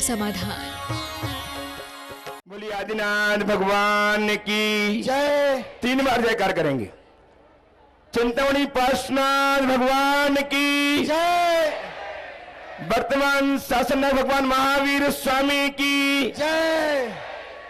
समाधान। बोलिए आदिनाथ भगवान की जय। 3 बार जयकार करेंगे। चिंतामणि पार्श्वनाथ भगवान की जय। वर्तमान शासननाथ भगवान महावीर स्वामी की जय।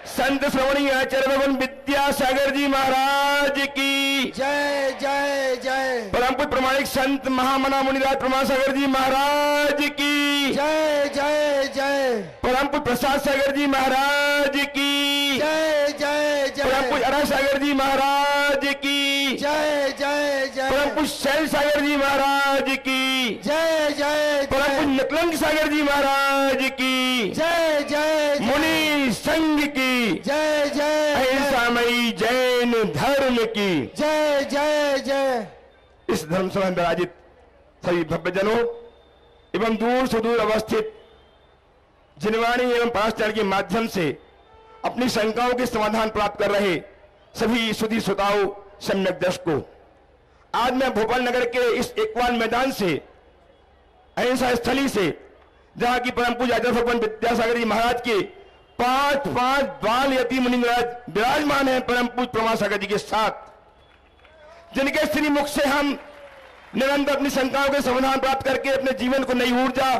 संत श्रवणी आचार्य भगवान विद्यासागर जी महाराज की जय जय जय। परम पूज्य प्रमाणिक संत महामना मुनिराज प्रमासागर जी महाराज की जय जय जय। परम पूज्य प्रसाद सागर जी महाराज की जय जय जय। परम पूज्य अरा सागर जी महाराज की जय जय जय। परम पूज्य शैल सागर जी महाराज की जय जय। परम पूज्य नकलंक सागर जी महाराज की जय जय। मुनि संघ की जय जय। अहिंसामयी जैन धर्म की जय जय जय। इस धर्म सभा में विराजित सभी भव्यजनों एवं दूर सुदूर अवस्थित जिनवाणी एवं पाठशाला के माध्यम से अपनी शंकाओं के समाधान प्राप्त कर रहे सभी सुधी श्रोताओं सम्यक दर्शकों, आज मैं भोपाल नगर के इस एकवाल मैदान से अहिंसा स्थली से जहां की परम पूज्य आचार्य भगवान विद्यासागर जी महाराज के 5 बाल यति मुनि महाराज विराजमान हैं परम पूज्य प्रमासागर जी के साथ, जिनके श्री मुख से हम निरंतर अपनी शंकाओं के समाधान प्राप्त करके अपने जीवन को नई ऊर्जा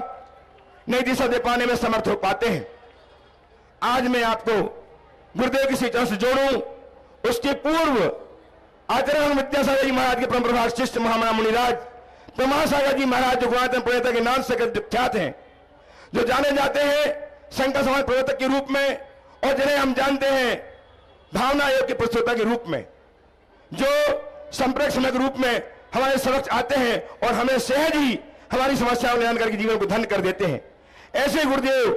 नई दिशा दे पाने में समर्थ हो पाते हैं। आज मैं आपको गुरुदेव के श्री चरण से जोड़ूं, उसके पूर्व आचार्य विद्यासागर जी महाराज के परम प्रभात शिष्य महामना मुनिराज प्रमासागर जी महाराज जो गुणातन प्रणेता के नाम से विख्यात हैं, जो जाने जाते हैं शंकर समाज प्रवर्तक के रूप में और जिन्हें हम जानते हैं भावना योग के प्रस्तोता के रूप में, जो संपर्क समय के रूप में हमारे समक्ष आते हैं और हमें सहज ही हमारी समस्याओं निदान करके जीवन को धन्य कर देते हैं। ऐसे गुरुदेव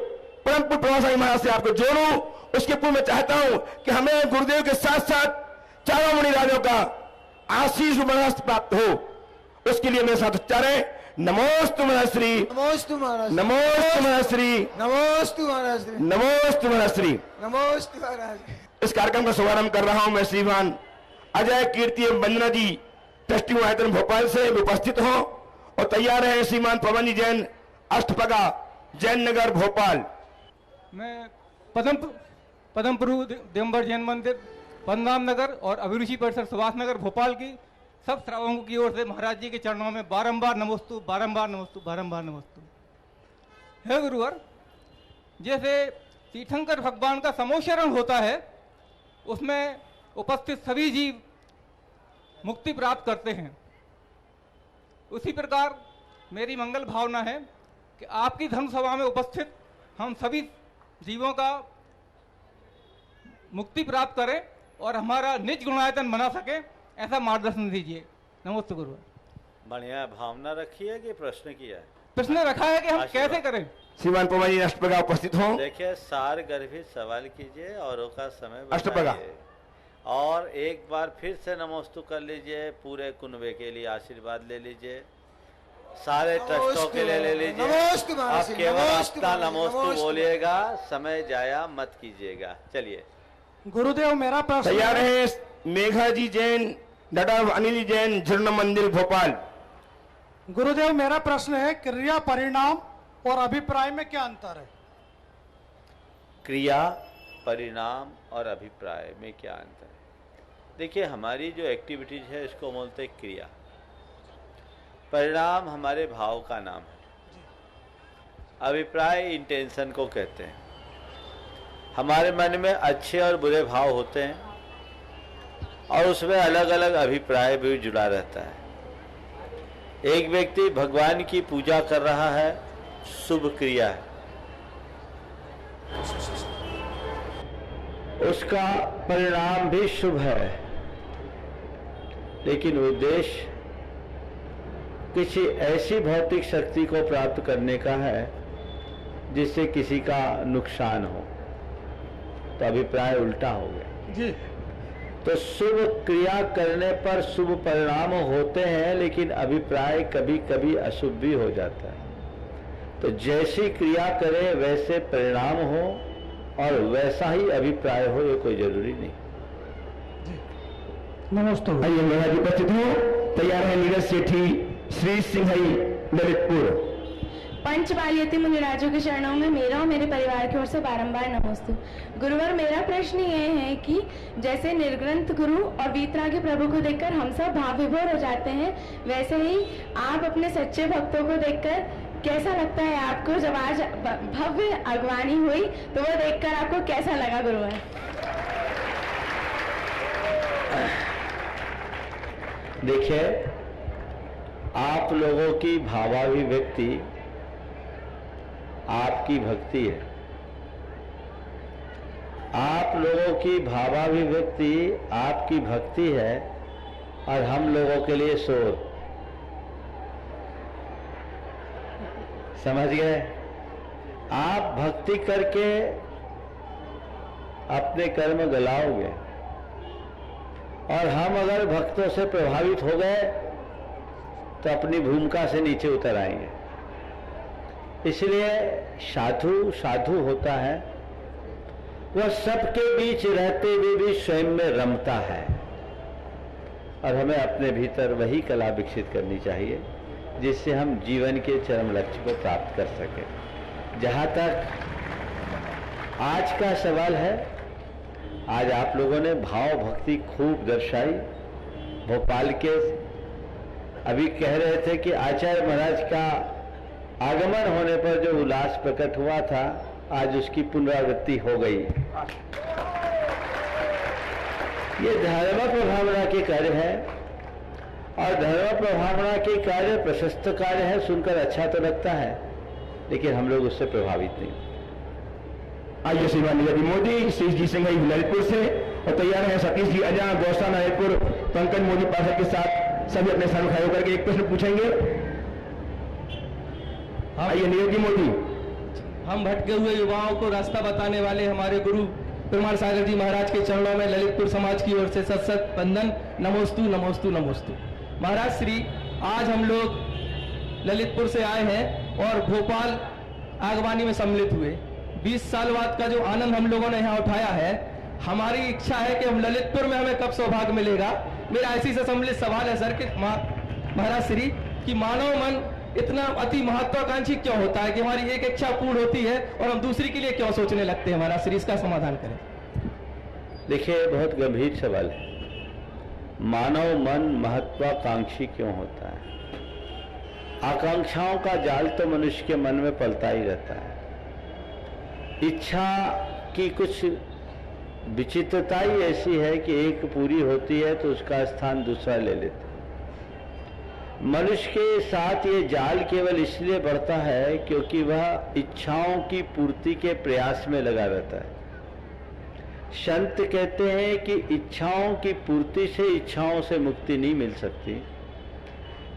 परम पूज्य प्रमासागर महाराज से आपको जोड़ूं, उसके पूर्व मैं चाहता हूं कि हमें गुरुदेव के साथ साथ चारों मुनिराजों का आशीष महाराज प्राप्त हो। उसके लिए मेरे साथ उच्चारें नमोस्तु महर्षि, नमोस्तु महाराज, नमोस्तु महर्षि, नमोस्तु महाराज, नमोस्तु महर्षि, नमोस्तु महाराज। इस कार्यक्रम का शुभारंभ कर रहा हूं मैं श्रीमान अजय कीर्ति एवं वंदना जी ट्रस्टी आयतन भोपाल से उपस्थित हो और तैयार है श्रीमान पवन जी जैन अष्टपगा जैन नगर भोपाल। मैं पदमपुर दिगंबर जैन मंदिर पंदाम नगर और अभिरुचि परिसर सुभाष नगर भोपाल की सब श्रावकों की ओर से महाराज जी के चरणों में बारंबार नमोस्तु, बारंबार नमोस्तु, बारंबार नमोस्तु। हे गुरुवर, जैसे तीर्थंकर भगवान का समोशरण होता है उसमें उपस्थित सभी जीव मुक्ति प्राप्त करते हैं, उसी प्रकार मेरी मंगल भावना है कि आपकी धर्म सभा में उपस्थित हम सभी जीवों का मुक्ति प्राप्त करें और हमारा निज गुणायतन बना सके, ऐसा मार्गदर्शन दीजिए। नमस्ते गुरु। बढ़िया भावना रखी है कि प्रश्न किया है? प्रश्न रखा है कि हम कैसे करें। श्रीमान पवन जी अष्टपगा उपस्थित हो। देखिए सार गर्भित सवाल कीजिए और का समय अष्टपगा और एक बार फिर से नमोस्तु कर लीजिए, पूरे कुनबे के लिए आशीर्वाद ले लीजिए, सारे ट्रस्टों के लिए ले लीजिए। आप केवल अपना नमोस्तु बोलिएगा, समय जाया मत कीजिएगा। चलिए गुरुदेव मेरा प्रश्न तैयार है मेघा जी जैन, डाटा अनिल जैन झरना मंदिर भोपाल। गुरुदेव मेरा प्रश्न है, क्रिया परिणाम और अभिप्राय में क्या अंतर है? क्रिया परिणाम और अभिप्राय में क्या अंतर है? देखिए हमारी जो एक्टिविटीज है इसको बोलते हैं क्रिया, परिणाम हमारे भाव का नाम है, अभिप्राय इंटेंशन को कहते हैं। हमारे मन में अच्छे और बुरे भाव होते हैं और उसमें अलग अलग अभिप्राय भी जुड़ा रहता है। एक व्यक्ति भगवान की पूजा कर रहा है, शुभ क्रिया है, उसका परिणाम भी शुभ है, लेकिन उद्देश्य किसी ऐसी भौतिक शक्ति को प्राप्त करने का है जिससे किसी का नुकसान हो, तो अभिप्राय उल्टा हो गया जी। तो शुभ क्रिया करने पर शुभ परिणाम होते हैं, लेकिन अभिप्राय कभी कभी अशुभ भी हो जाता है। तो जैसी क्रिया करें वैसे परिणाम हो और वैसा ही अभिप्राय हो, ये कोई जरूरी नहीं। नमस्ते। आइए मेघा जी उपस्थित हो। तैयार है नीरज सेठी श्री सिंह ललितपुर। पंच बाल्यति मुनिराजों के चरणों में मेरा और मेरे परिवार की ओर से बारंबार नमोस्तु। गुरुवर, मेरा प्रश्न ये है कि जैसे निर्ग्रंथ गुरु और वीतरागी प्रभु को देखकर हम सब भाव विभोर हो जाते हैं, वैसे ही आप अपने सच्चे भक्तों को देखकर कैसा लगता है आपको? जब आज भव्य अगवानी हुई तो वो देखकर आपको कैसा लगा गुरुवर? देखिए, आप लोगों की भावाभिव्यक्ति आपकी भक्ति है। आप लोगों की भावाभिव्यक्ति आपकी भक्ति है और हम लोगों के लिए शोर। समझ गए? आप भक्ति करके अपने कर्म गलाओगे और हम अगर भक्तों से प्रभावित हो गए तो अपनी भूमिका से नीचे उतर आएंगे। इसलिए साधु साधु होता है, वह सबके बीच रहते हुए भी स्वयं में रमता है और हमें अपने भीतर वही कला विकसित करनी चाहिए जिससे हम जीवन के चरम लक्ष्य को प्राप्त कर सकें। जहाँ तक आज का सवाल है, आज आप लोगों ने भाव भक्ति खूब दर्शाई। भोपाल के अभी कह रहे थे कि आचार्य महाराज का आगमन होने पर जो उल्लास प्रकट हुआ था, आज उसकी पुनरावृत्ति हो गई। ये धर्म प्रभावना के कार्य है और धर्म प्रभावना के कार्य प्रशस्त कार्य है। सुनकर अच्छा तो लगता है, लेकिन हम लोग उससे प्रभावित नहीं। आइए श्रीमान निरति मोदी, शीश जी सिंह ललितपुर से, और तैयार है सतीश जी अजा गौसा नारायणपुर, पंकज मोदी पार्षद के साथ सभी अपने स्थान खड़े होकर के एक प्रश्न पूछेंगे। आइए निरति मोदी। हम भटके हुए युवाओं को रास्ता बताने वाले हमारे गुरु पेरुमाल सागर जी महाराज के चरणों में ललितपुर समाज की ओर से सत सत वंदन। नमोस्तु नमोस्तु नमोस्तु। महाराज श्री, आज हम लोग ललितपुर से आए हैं और भोपाल आगवानी में सम्मिलित हुए। 20 साल बाद का जो आनंद हम लोगों ने यहाँ उठाया है, हमारी इच्छा है कि हम ललितपुर में हमें कब सौभाग्य मिलेगा। मेरा ऐसी से सम्मिलित सवाल है सर कि महाराज श्री कि मानव मन इतना अति महत्वाकांक्षी क्यों होता है कि हमारी एक इच्छा पूर्ण होती है और हम दूसरी के लिए क्यों सोचने लगते हैं? महाराज श्री, इसका समाधान करें। देखिए, बहुत गंभीर सवाल है। मानव मन महत्वाकांक्षी क्यों होता है? आकांक्षाओं का जाल तो मनुष्य के मन में पलता ही रहता है। इच्छा की कुछ विचित्रता ही ऐसी है कि एक पूरी होती है तो उसका स्थान दूसरा ले लेता है। मनुष्य के साथ ये जाल केवल इसलिए बढ़ता है क्योंकि वह इच्छाओं की पूर्ति के प्रयास में लगा रहता है। संत कहते हैं कि इच्छाओं की पूर्ति से इच्छाओं से मुक्ति नहीं मिल सकती।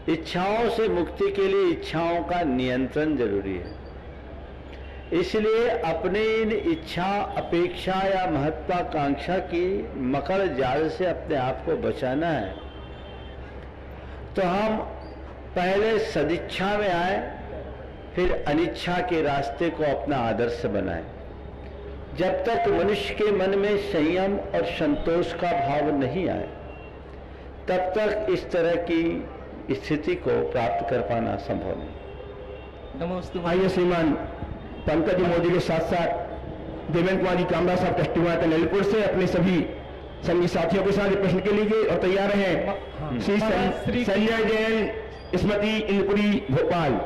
इच्छाओं से मुक्ति के लिए इच्छाओं का नियंत्रण जरूरी है। इसलिए अपने इन इच्छा, अपेक्षा या महत्वाकांक्षा की मकड़ जाल से अपने आप को बचाना है तो हम पहले सदिच्छा में आए, फिर अनिच्छा के रास्ते को अपना आदर्श बनाएं। जब तक मनुष्य के मन में संयम और संतोष का भाव नहीं आए, तब तक इस तरह की स्थिति को प्राप्त कर पाना संभव नहीं। नमस्ते। आइए श्रीमान पंकज मोदी के साथ साथ देवेंद्र कुमार जी कामरा साहब टेस्टिमोनियल ललितपुर से अपने सभी संगी साथियों के साथ प्रश्न के लिए और तैयार हैं श्री संजय जैन, स्मृति इंद्रपुरी, भोपाल।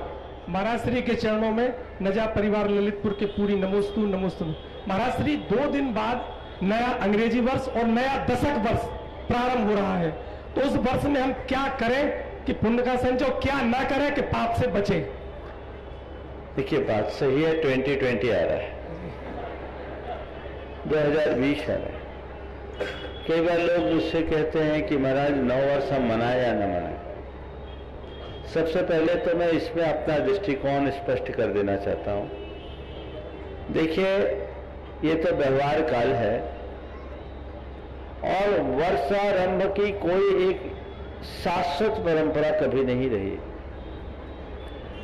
महाराज श्री के चरणों में नजा परिवार ललितपुर के पूरी नमोस्तु नमोस्तु। महाराज श्री, 2 दिन बाद नया अंग्रेजी वर्ष और नया दशक वर्ष प्रारंभ हो रहा है, तो उस वर्ष में हम क्या करें कि पुण्य का संचय, क्या ना करें कि पाप से बचे? देखिए, बात सही है। 2020 आ रहा है, 2020 आ रहा है। कई बार लोग मुझसे कहते हैं कि महाराज नव वर्ष हम मनाए या न मनाए। सबसे पहले तो मैं इसमें अपना दृष्टिकोण स्पष्ट कर देना चाहता हूं। देखिए, ये तो व्यवहार काल है और वर्षारंभ की कोई एक शाश्वत परंपरा कभी नहीं रही।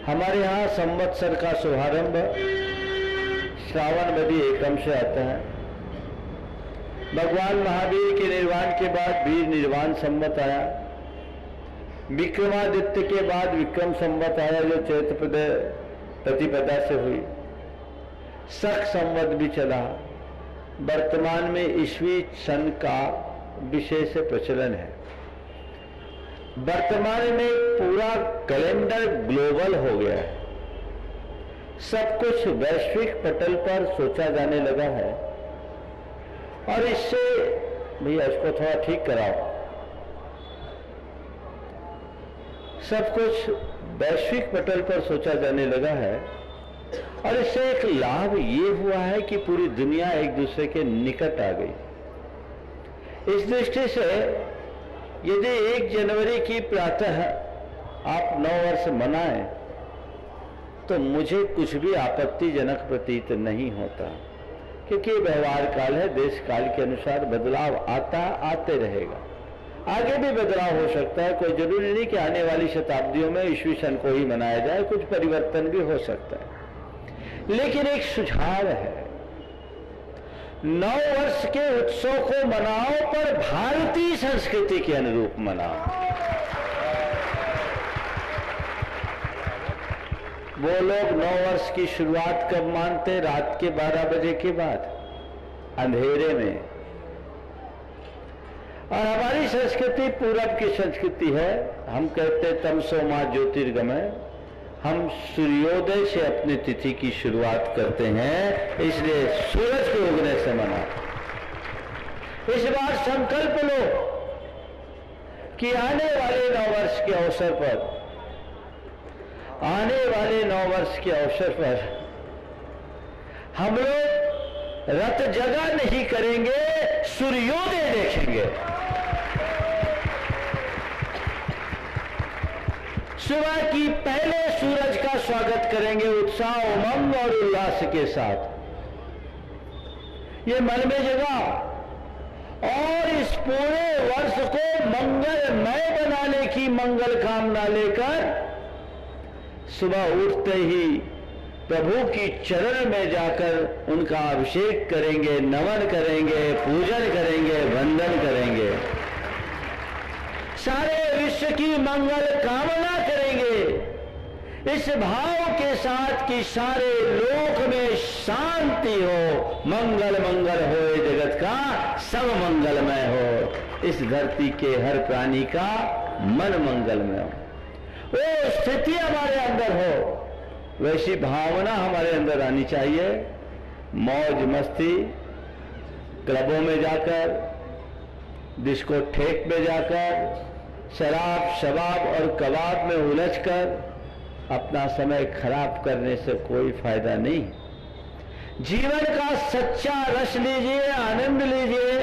हमारे यहाँ संवत्सर का शुभारंभ श्रावण बदी एकम से आता है। भगवान महावीर के निर्वाण के बाद वीर निर्वाण संवत आया। विक्रमादित्य के बाद विक्रम संवत आया जो चैत्र प्रतिपदा से हुई, शक संवत भी चला। वर्तमान में ईस्वी सन का विशेष प्रचलन है। वर्तमान में पूरा कैलेंडर ग्लोबल हो गया है, सब कुछ वैश्विक पटल पर सोचा जाने लगा है। और इससे भैया इसको थोड़ा ठीक कराओ, सब कुछ वैश्विक पटल पर सोचा जाने लगा है। और इससे एक लाभ ये हुआ है कि पूरी दुनिया एक दूसरे के निकट आ गई। इस दृष्टि से यदि 1 जनवरी की प्रातः आप 9 वर्ष मनाएं तो मुझे कुछ भी आपत्तिजनक प्रतीत नहीं होता, क्योंकि व्यवहार काल है, देश काल के अनुसार बदलाव आते रहेगा। आगे भी बदलाव हो सकता है, कोई जरूरी नहीं कि आने वाली शताब्दियों में ईस्वी सन को ही मनाया जाए, कुछ परिवर्तन भी हो सकता है। लेकिन एक सुझाव है, 9 वर्ष के उत्सव को मनाओ पर भारतीय संस्कृति के अनुरूप मनाओ। वो लोग 9 वर्ष की शुरुआत कब मानते? रात के 12 बजे के बाद, अंधेरे में। और हमारी संस्कृति पूरब की संस्कृति है। हम कहते तमसो मां ज्योतिर्गमय। हम सूर्योदय से अपनी तिथि की शुरुआत करते हैं, इसलिए सूरज के उगने से मना। इस बार संकल्प लो कि आने वाले 9 वर्ष के अवसर पर, आने वाले 9 वर्ष के अवसर पर हम लोग रत जगा नहीं करेंगे, सूर्योदय देखेंगे। सुबह की पहले सूरज का स्वागत करेंगे उत्साह, उमंग और उल्लास के साथ। ये मन में जगा और इस पूरे वर्ष को मंगलमय बनाने की मंगल कामना लेकर सुबह उठते ही प्रभु की चरण में जाकर उनका अभिषेक करेंगे, नमन करेंगे, पूजन करेंगे, वंदन करेंगे, सारे विश्व की मंगल कामना करेंगे इस भाव के साथ कि सारे लोक में शांति हो, मंगल मंगल हो, जगत का सब मंगलमय हो, इस धरती के हर प्राणी का मन मंगलमय हो, वो स्थिति हमारे अंदर हो, वैसी भावना हमारे अंदर आनी चाहिए। मौज मस्ती क्लबों में जाकर, डिस्कोथेक में जाकर, शराब शबाब और कबाब में उलझकर अपना समय खराब करने से कोई फायदा नहीं। जीवन का सच्चा रस लीजिए, आनंद लीजिए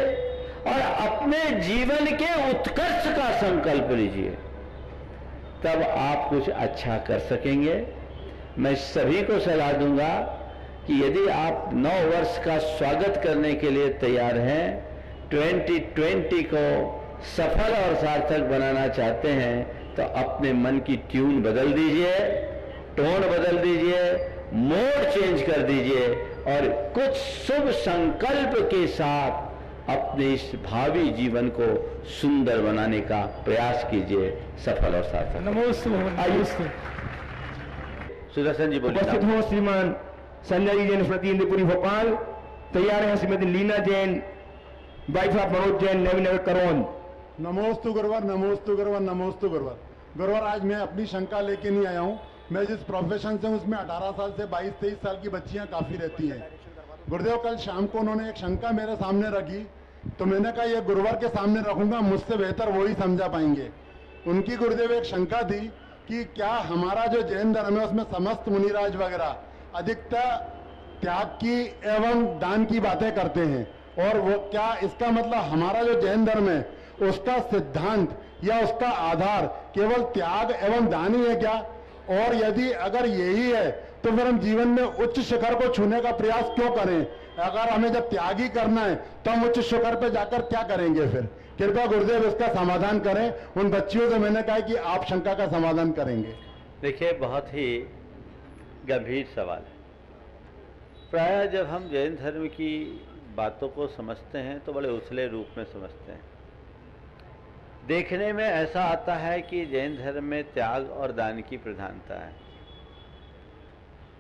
और अपने जीवन के उत्कर्ष का संकल्प लीजिए, तब आप कुछ अच्छा कर सकेंगे। मैं सभी को सलाह दूंगा कि यदि आप 9 वर्ष का स्वागत करने के लिए तैयार हैं, 2020 को सफल और सार्थक बनाना चाहते हैं, तो अपने मन की ट्यून बदल दीजिए, टोन बदल दीजिए, मोड चेंज कर दीजिए और कुछ शुभ संकल्प के साथ अपने इस भावी जीवन को सुंदर बनाने का प्रयास कीजिए, सफल और सार्थक। नमोस्तु। सुदर्शन जी बोलिए। उपस्थित हो श्रीमान संजय जी जैन, स्मृति इंद्रपुरी भोपाल। तैयार हैं श्रीमती लीना जैन, वाइफ ऑफ मनोज जैन, नवीनगर करोन। नमोस्तु गुरुवर, नमोस्तु गुरुवर, नमोस्तु गुरुवर। गुरुवर, आज मैं अपनी शंका लेके नहीं आया हूँ। मैं जिस प्रोफेशन से हूँ उसमें 18 साल से 22-23 साल की बच्चियाँ काफ़ी रहती हैं। गुरुदेव, कल शाम को उन्होंने एक शंका मेरे सामने रखी, तो मैंने कहा ये गुरुवर के सामने रखूंगा, मुझसे बेहतर वो ही समझा पाएंगे। उनकी गुरुदेव एक शंका थी कि क्या हमारा जो जैन धर्म है उसमें समस्त मुनिराज वगैरह अधिकतर त्याग की एवं दान की बातें करते हैं, और वो क्या इसका मतलब हमारा जो जैन धर्म है उसका सिद्धांत या उसका आधार केवल त्याग एवं दान ही है क्या? और यदि अगर यही है तो फिर हम जीवन में उच्च शिखर को छूने का प्रयास क्यों करें? अगर हमें जब त्याग ही करना है तो हम उच्च शिखर पे जाकर क्या करेंगे फिर? कृपया गुरुदेव इसका समाधान करें। उन बच्चियों से मैंने कहा कि आप शंका का समाधान करेंगे। देखिए, बहुत ही गंभीर सवाल है। प्रायः जब हम जैन धर्म की बातों को समझते हैं तो बड़े उछले रूप में समझते हैं। देखने में ऐसा आता है कि जैन धर्म में त्याग और दान की प्रधानता है,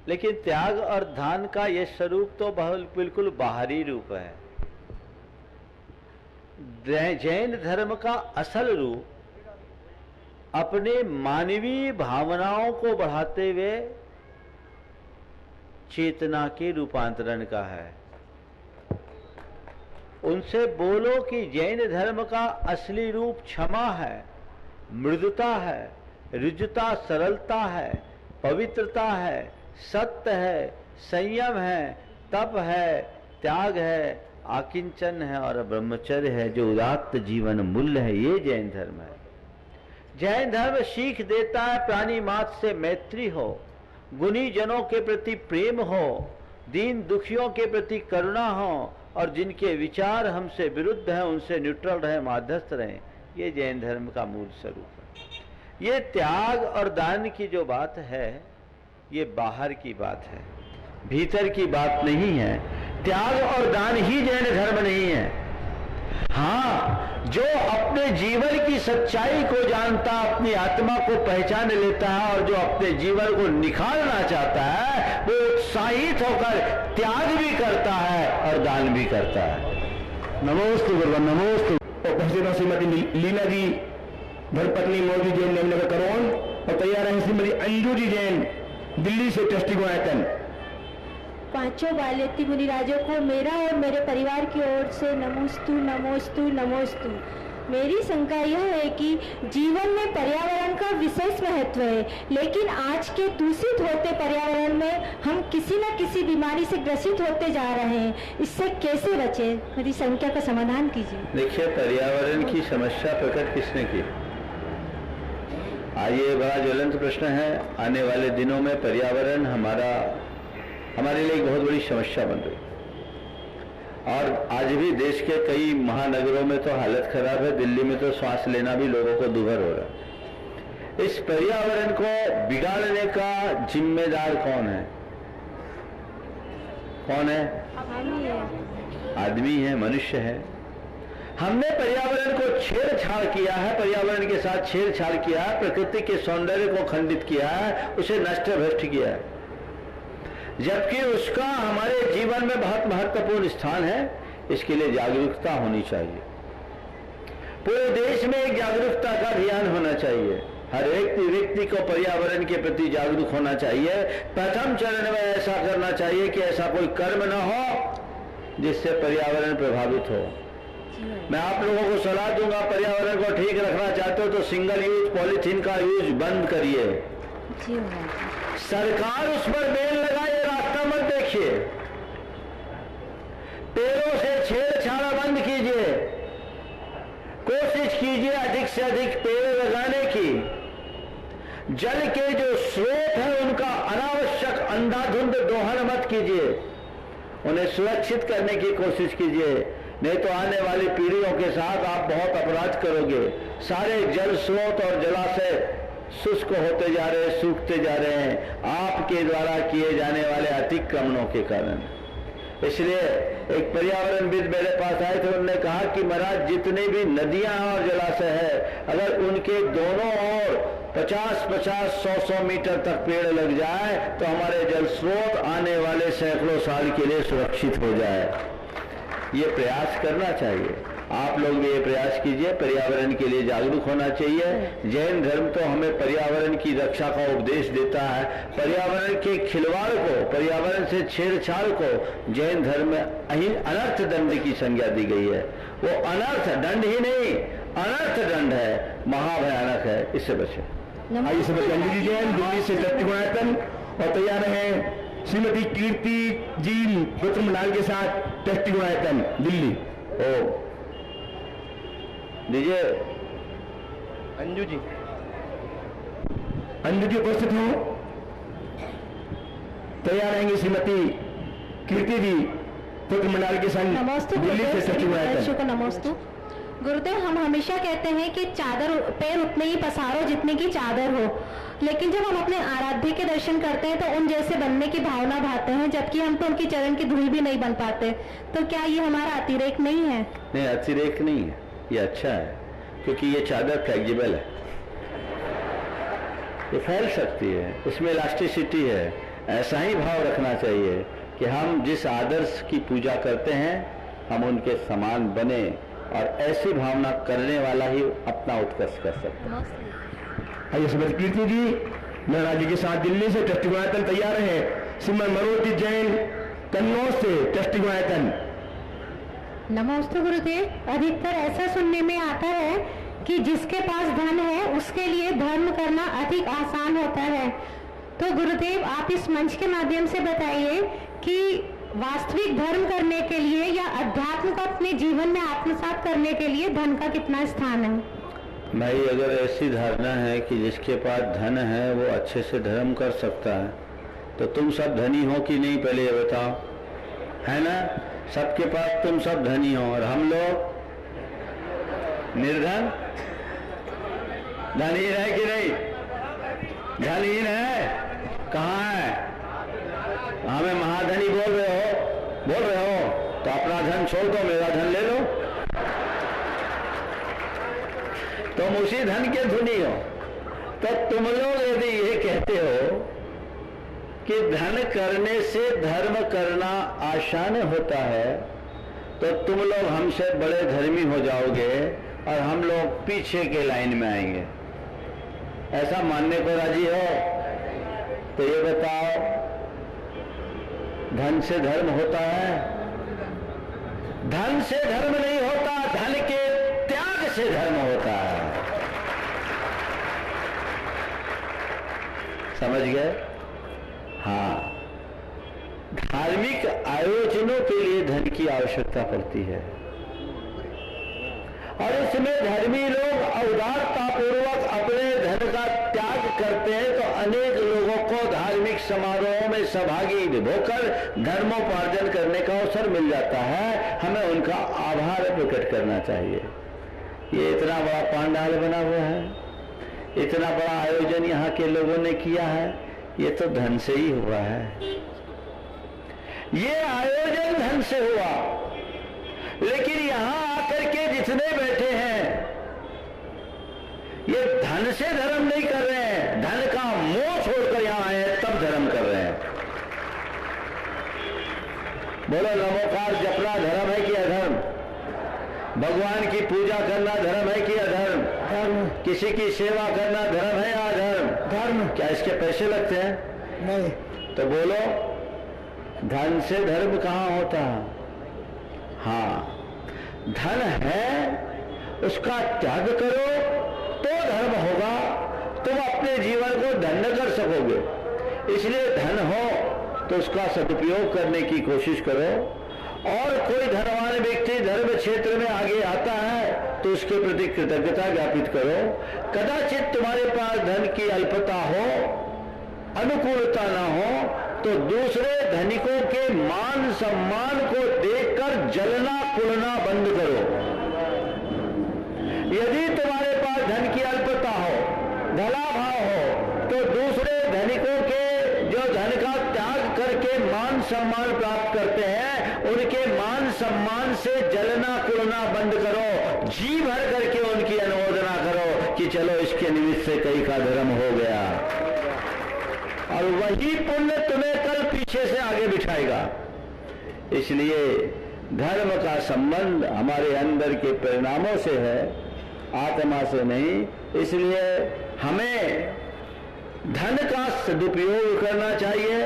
लेकिन त्याग और दान का ये स्वरूप तो बिल्कुल बाहरी रूप है। जैन धर्म का असल रूप अपने मानवीय भावनाओं को बढ़ाते हुए चेतना के रूपांतरण का है। उनसे बोलो कि जैन धर्म का असली रूप क्षमा है, मृदुता है, ऋजुता सरलता है, पवित्रता है, सत्य है, संयम है, तप है, त्याग है, आकिंचन है और ब्रह्मचर्य है, जो उदात्त जीवन मूल्य है। ये जैन धर्म है। जैन धर्म सीख देता है प्राणी मात्र से मैत्री हो, गुणी जनों के प्रति प्रेम हो, दीन दुखियों के प्रति करुणा हो और जिनके विचार हमसे विरुद्ध हैं उनसे न्यूट्रल रहे, मध्यस्थ रहें। ये जैन धर्म का मूल स्वरूप है। ये त्याग और दान की जो बात है ये बाहर की बात है, भीतर की बात नहीं है। त्याग और दान ही जैन धर्म नहीं है। हाँ, जो अपने जीवन की सच्चाई को जानता, अपनी आत्मा को पहचान लेता है और जो अपने जीवन को निखारना चाहता है वो उत्साहित होकर त्याग भी करता है और दान भी करता है। नमोस्तु गुरुवर नमोस्तु। उपस्थित श्रीमती लीला जी धर्मपत्नी मोदी जैन नेमनगर करोन और तैयार है श्रीमती अंजू जी जैन दिल्ली से ट्रस्टी गुणायतन। पांचों बाल्यती मुनिराजों को मेरा और मेरे परिवार की ओर से नमोस्तु नमोस्तु नमोस्तु। मेरी शंका यह है कि जीवन में पर्यावरण का विशेष महत्व है, लेकिन आज के दूषित होते पर्यावरण में हम किसी न किसी बीमारी से ग्रसित होते जा रहे हैं। इससे कैसे बचे? मेरी शंका का समाधान कीजिए। देखिए, पर्यावरण की समस्या प्रकट किसने की? आज ये बड़ा ज्वलंत प्रश्न है। आने वाले दिनों में पर्यावरण हमारे लिए एक बहुत बड़ी समस्या बन रही और आज भी देश के कई महानगरों में तो हालत खराब है। दिल्ली में तो सांस लेना भी लोगों को दुभर हो रहा है। इस पर्यावरण को बिगाड़ने का जिम्मेदार कौन है? कौन है? आदमी है, मनुष्य है। हमने पर्यावरण को छेड़छाड़ किया है, पर्यावरण के साथ छेड़छाड़ किया है, प्रकृति के सौंदर्य को खंडित किया है, उसे नष्ट भ्रष्ट किया है, जबकि उसका हमारे जीवन में बहुत महत्वपूर्ण स्थान है। इसके लिए जागरूकता होनी चाहिए। पूरे देश में एक जागरूकता का अभियान होना चाहिए। हर व्यक्ति को पर्यावरण के प्रति जागरूक होना चाहिए। प्रथम चरण में ऐसा करना चाहिए कि ऐसा कोई कर्म न हो जिससे पर्यावरण प्रभावित हो। मैं आप लोगों को सलाह दूंगा, पर्यावरण को ठीक रखना चाहते हो तो सिंगल यूज पॉलीथीन का यूज बंद करिए। सरकार उस पर बैन लगाए, रास्ता मत देखिए। पेड़ों से छेड़छाड़ बंद कीजिए। कोशिश कीजिए अधिक से अधिक पेड़ लगाने की। जल के जो स्रोत है उनका अनावश्यक अंधाधुंध दोहन मत कीजिए, उन्हें सुरक्षित करने की कोशिश कीजिए, नहीं तो आने वाली पीढ़ियों के साथ आप बहुत अपराध करोगे। सारे जल स्रोत और जलाशय शुष्क होते जा रहे हैं, सूखते जा रहे हैं आपके द्वारा किए जाने वाले अतिक्रमणों के कारण। इसलिए एक पर्यावरणविद मेरे पास आए थे, उन्होंने कहा कि महाराज जितने भी नदियां और जलाशय है, अगर उनके दोनों ओर 50-50, 100-100 मीटर तक पेड़ लग जाए तो हमारे जल स्रोत आने वाले सैकड़ों साल के लिए सुरक्षित हो जाए। ये प्रयास करना चाहिए। आप लोग भी ये प्रयास कीजिए, पर्यावरण के लिए जागरूक होना चाहिए। जैन धर्म तो हमें पर्यावरण की रक्षा का उपदेश देता है। पर्यावरण के खिलवाड़ को, पर्यावरण से छेड़छाड़ को जैन धर्म में अनर्थ दंड की संज्ञा दी गई है। वो अनर्थ दंड ही नहीं, अनर्थ दंड है, महाभयानक है, इससे बचे। आइए श्रीमती अंजू जी जैन दिल्ली से ट्रस्टी गुणायतन और तैयार है श्रीमती कीर्ति जी पुत्र मलाल के साथ ट्रस्टी गुणायतन दिल्ली। ओ दीजिए अंजू जी उपस्थित हो। तैयार रहेंगे श्रीमती कीर्ति जी पुत्र मंडल के संग नमस्ते दिल्ली से ट्रस्टी गुणायतन। नमस्ते गुरुदेव, हम हमेशा कहते हैं कि चादर पैर उतने ही पसारो जितने की चादर हो, लेकिन जब हम अपने आराध्य के दर्शन करते हैं तो उन जैसे बनने की भावना भाते हैं, जबकि हम तो उनकी चरण की धूल भी नहीं बन पाते। तो क्या ये हमारा अतिरेक नहीं है? नहीं, अतिरेक नहीं है, ये अच्छा है, क्योंकि ये चादर फ्लेक्सिबल है, ये फैल सकती है, इसमें इलास्टिसिटी है। ऐसा ही भाव रखना चाहिए कि हम जिस आदर्श की पूजा करते हैं हम उनके समान बने, और ऐसी भावना करने वाला ही अपना उत्कर्ष कर सकता है। आइए श्रीमती कीर्ति जी महाराज जी के साथ दिल्ली से टेस्टिफाइतन तैयार है। श्रीमन मनोज जैन कन्नौज से टेस्टिफाइतन। नमोस्तु गुरुदेव। अधिकतर ऐसा सुनने में आता है कि जिसके पास धन है उसके लिए धर्म करना अधिक आसान होता है। तो गुरुदेव आप इस मंच के माध्यम से बताइए कि वास्तविक धर्म करने के लिए या अध्यात्म को अपने जीवन में आत्मसात करने के लिए धन का कितना स्थान है? भाई अगर ऐसी धारणा है कि जिसके पास धन है वो अच्छे से धर्म कर सकता है, तो तुम सब धनी हो कि नहीं पहले ये बताओ, है ना? सबके पास तुम सब धनी हो और हम लोग निर्धन। धनहीन है कि नहीं? धनहीन है? कहाँ है? हमें महाधनी बोल रहे हो तो अपना धन छोड़ दो, मेरा धन ले लो। तुम उसी धन के धनी हो। तो तुम लोग यदि ये कहते हो कि धन करने से धर्म करना आसान होता है, तो तुम लोग हमसे बड़े धर्मी हो जाओगे और हम लोग पीछे के लाइन में आएंगे। ऐसा मानने को राजी हो? तो ये बताओ, धन से धर्म होता है? धन से धर्म नहीं होता, धन के त्याग से धर्म होता है। समझ गए? हाँ, धार्मिक आयोजनों के लिए धन की आवश्यकता पड़ती है और इसमें धर्मी लोग अवधारतापूर्वक अपने धन का त्याग करते हैं, तो अनेक लोगों को धार्मिक समारोहों में सहभागी होकर धर्मोपार्जन करने का अवसर मिल जाता है। हमें उनका आभार प्रकट करना चाहिए। ये इतना बड़ा पंडाल बना हुआ है, इतना बड़ा आयोजन यहाँ के लोगों ने किया है, ये तो धन से ही हुआ है। ये आयोजन धन से हुआ, लेकिन यहां आकर के जितने बैठे हैं ये धन से धर्म नहीं कर रहे हैं, धन का मोह छोड़कर यहां आए हैं तब धर्म कर रहे हैं। बोलो नमोकार जपना धर्म है कि अधर्म? भगवान की पूजा करना धर्म है कि अधर्म? धर्म। किसी की सेवा करना धर्म है या अधर्म? धर्म। क्या इसके पैसे लगते हैं? नहीं। तो बोलो धन से धर्म कहां होता है? हाँ, धन है उसका त्याग करो तो धर्म होगा, तुम अपने जीवन को धन्य कर सकोगे। इसलिए धन हो तो उसका सदुपयोग करने की कोशिश करो, और कोई धनवान व्यक्ति धर्म क्षेत्र में आगे आता है तो उसके प्रति कृतज्ञता ज्ञापित करो। कदाचित तुम्हारे पास धन की अल्पता हो, अनुकूलता ना हो, तो दूसरे धनिकों के मान सम्मान को देखकर जलना कुलना बंद करो। यदि तुम्हारे पास धन की अल्पता हो, धला भाव हो, तो दूसरे धनिकों के जो धन का त्याग करके मान सम्मान प्राप्त करते हैं उनके मान सम्मान से जलना कुलना बंद करो। जी भर करके उनकी अनुमोदना करो कि चलो इसके निमित्त से कई का धर्म हो गया, और वही पुण्य तुम्हें कल पीछे से आगे बिठाएगा। इसलिए धर्म का संबंध हमारे अंदर के परिणामों से है, आत्मा से नहीं। इसलिए हमें धन का सदुपयोग करना चाहिए।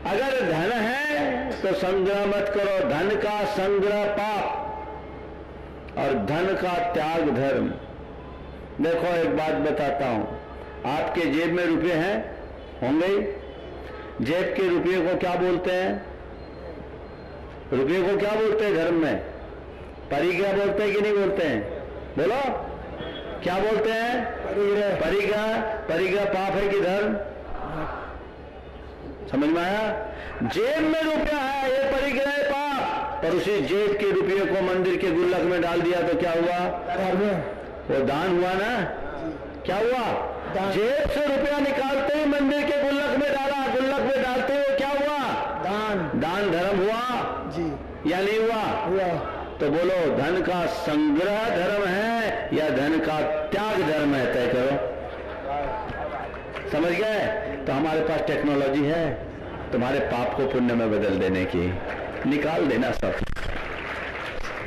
अगर धन है तो संग्रह मत करो, धन का संग्रह पाप और धन का त्याग धर्म। देखो एक बात बताता हूं, आपके जेब में रुपए हैं होंगे, जेब के रुपये को क्या बोलते हैं? रुपये को क्या बोलते हैं धर्म में? परिग्रह बोलते हैं कि नहीं बोलते हैं? बोलो क्या बोलते हैं? परिग्रह। परिग्रह, परिग्रह पाप है कि धर्म? समझ में आया? जेब में रुपया है ये परिग्रह है पाप, पर उसी जेब के रुपये को मंदिर के गुल्लक में डाल दिया तो क्या हुआ? धर्म। वो दान हुआ ना? क्या हुआ? जेब से रुपया निकालते ही मंदिर के गुल्लक में डाला, गुल्लक में डालते हुए क्या हुआ? दान। दान धर्म हुआ जी या नहीं हुआ? हुआ। तो बोलो धन का संग्रह धर्म है या धन का त्याग धर्म है? तय करो। समझ गए? तो हमारे पास टेक्नोलॉजी है, तुम्हारे पाप को पुण्य में बदल देने की, निकाल देना सब।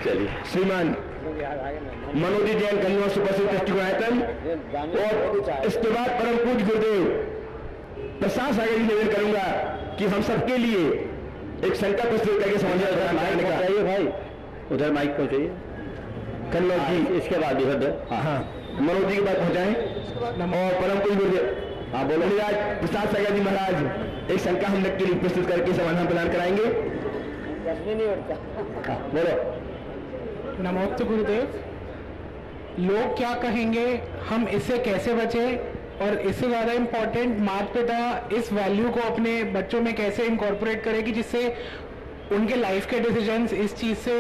चलिए। श्रीमान मनोजी जैन कन्नौज से उपस्थित ट्रस्टी और इसके बाद परम पूज्य गुरुदेव प्रसाद सागर जी निवेदन करूंगा कि हम सबके लिए एक शंका प्रस्तुत करके चाहिए भाई, उधर माइक पहुंचाइए कन्नौज जी, इसके बाद उधर हाँ मनोज जी की बात पहुंचाएं और परम पूज्य गुरुदेव हाँ बोलो आज प्रसाद सागर जी महाराज एक शंका हम लोग के लिए प्रस्तुत करके समाधान प्रदान कराएंगे। बोलो। नमोस्तु गुरुदेव। लोग क्या कहेंगे, हम इससे कैसे बचें और इससे ज्यादा इम्पोर्टेंट माता पिता इस वैल्यू को अपने बच्चों में कैसे इनकॉर्पोरेट करेगी जिससे उनके लाइफ के डिसीजंस इस चीज से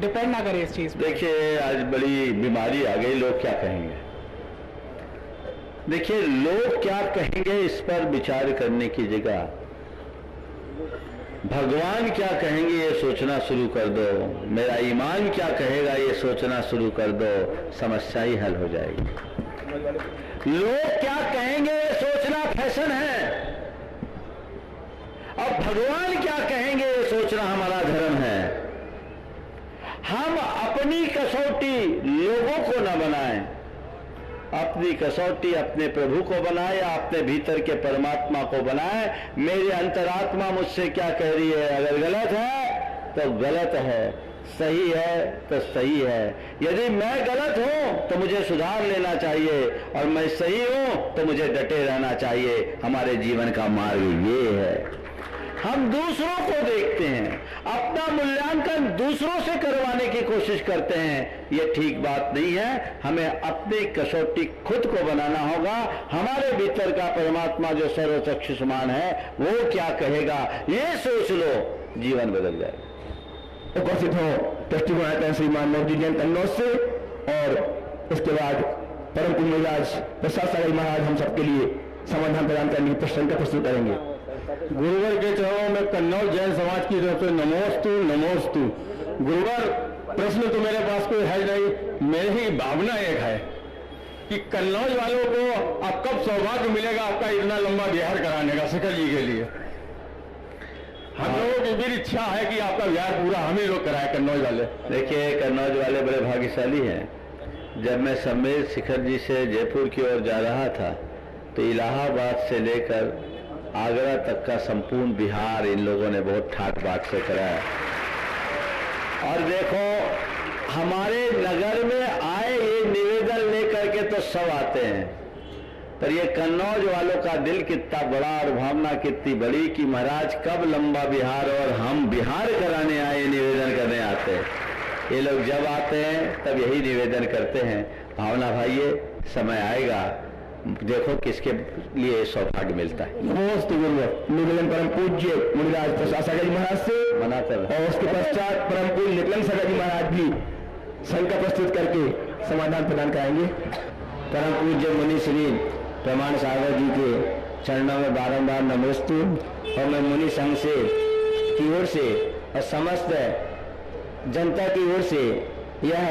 डिपेंड ना करे इस चीज पे। देखिए आज बड़ी बीमारी आ गई, लोग क्या कहेंगे। देखिए लोग क्या कहेंगे इस पर विचार करने की जगह भगवान क्या कहेंगे ये सोचना शुरू कर दो, मेरा ईमान क्या कहेगा ये सोचना शुरू कर दो, समस्या ही हल हो जाएगी। लोग क्या कहेंगे ये सोचना फैशन है, और भगवान क्या कहेंगे ये सोचना हमारा धर्म है। हम अपनी कसौटी लोगों को न बनाएं, अपनी कसौटी अपने प्रभु को बनाए या अपने भीतर के परमात्मा को बनाए। मेरी अंतरात्मा मुझसे क्या कह रही है, अगर गलत है तो गलत है, सही है तो सही है। यदि मैं गलत हूं तो मुझे सुधार लेना चाहिए और मैं सही हूं तो मुझे डटे रहना चाहिए। हमारे जीवन का मार्ग ये है। हम दूसरों को देखते हैं, अपना मूल्यांकन दूसरों से करवाने की कोशिश करते हैं, ये ठीक बात नहीं है। हमें अपनी कसौटी खुद को बनाना होगा। हमारे भीतर का परमात्मा जो सर्वचक्षुष्मान है वो क्या कहेगा ये सोच लो, जीवन बदल जाएगा। उपस्थित हो ट्रस्टी बनाते श्रीमान मनोजी जैन कन्नौज से और इसके बाद परम पूज्य महाराज प्रसाद सागर महाराज हम सबके लिए समाधान प्रदान करने की प्रश्न का प्रस्तुत करेंगे। गुरुवर के चरणों में कन्नौज जैन समाज की तरफ से नमोस्तु नमोस्तु। गुरुवर प्रश्न तो मेरे पास कोई है नहीं, मेरी ही भावना एक है कि कन्नौज वालों को अब कब सौभाग्य मिलेगा आपका इतना लंबा विहार कराने का शिखर जी के लिए। हम लोगों की भी इच्छा है कि आपका विहार पूरा हम ही लोग कराए कन्नौज वाले। देखिए कन्नौज वाले बड़े भाग्यशाली हैं। जब मैं सम्मेद शिखर जी से जयपुर की ओर जा रहा था तो इलाहाबाद से लेकर आगरा तक का संपूर्ण बिहार इन लोगों ने बहुत ठाट बाट से कराया। और देखो हमारे नगर में आए ये निवेदन लेकर के तो सब आते हैं, पर ये कन्नौज वालों का दिल कितना बड़ा और भावना कितनी बड़ी कि महाराज कब लंबा बिहार और हम बिहार कराने आए, निवेदन करने आते हैं। ये लोग जब आते हैं तब यही निवेदन करते हैं। भावना भाई समय आएगा, देखो किसके लिए सौभाग्य मिलता है। निवेदन परम पूज्य मुनिराज प्रसाद सागर जी महाराज से मना कर और उसके पश्चात परम पूज्य निकलन सागर जी महाराज भी शंका प्रस्तुत करके समाधान प्रदान कराएंगे। परम पूज्य मुनि श्री प्रमाण सागर जी के चरणों में बारंबार नमोस्तु। और मैं मुनि संघ से की ओर से और समस्त जनता की ओर से यह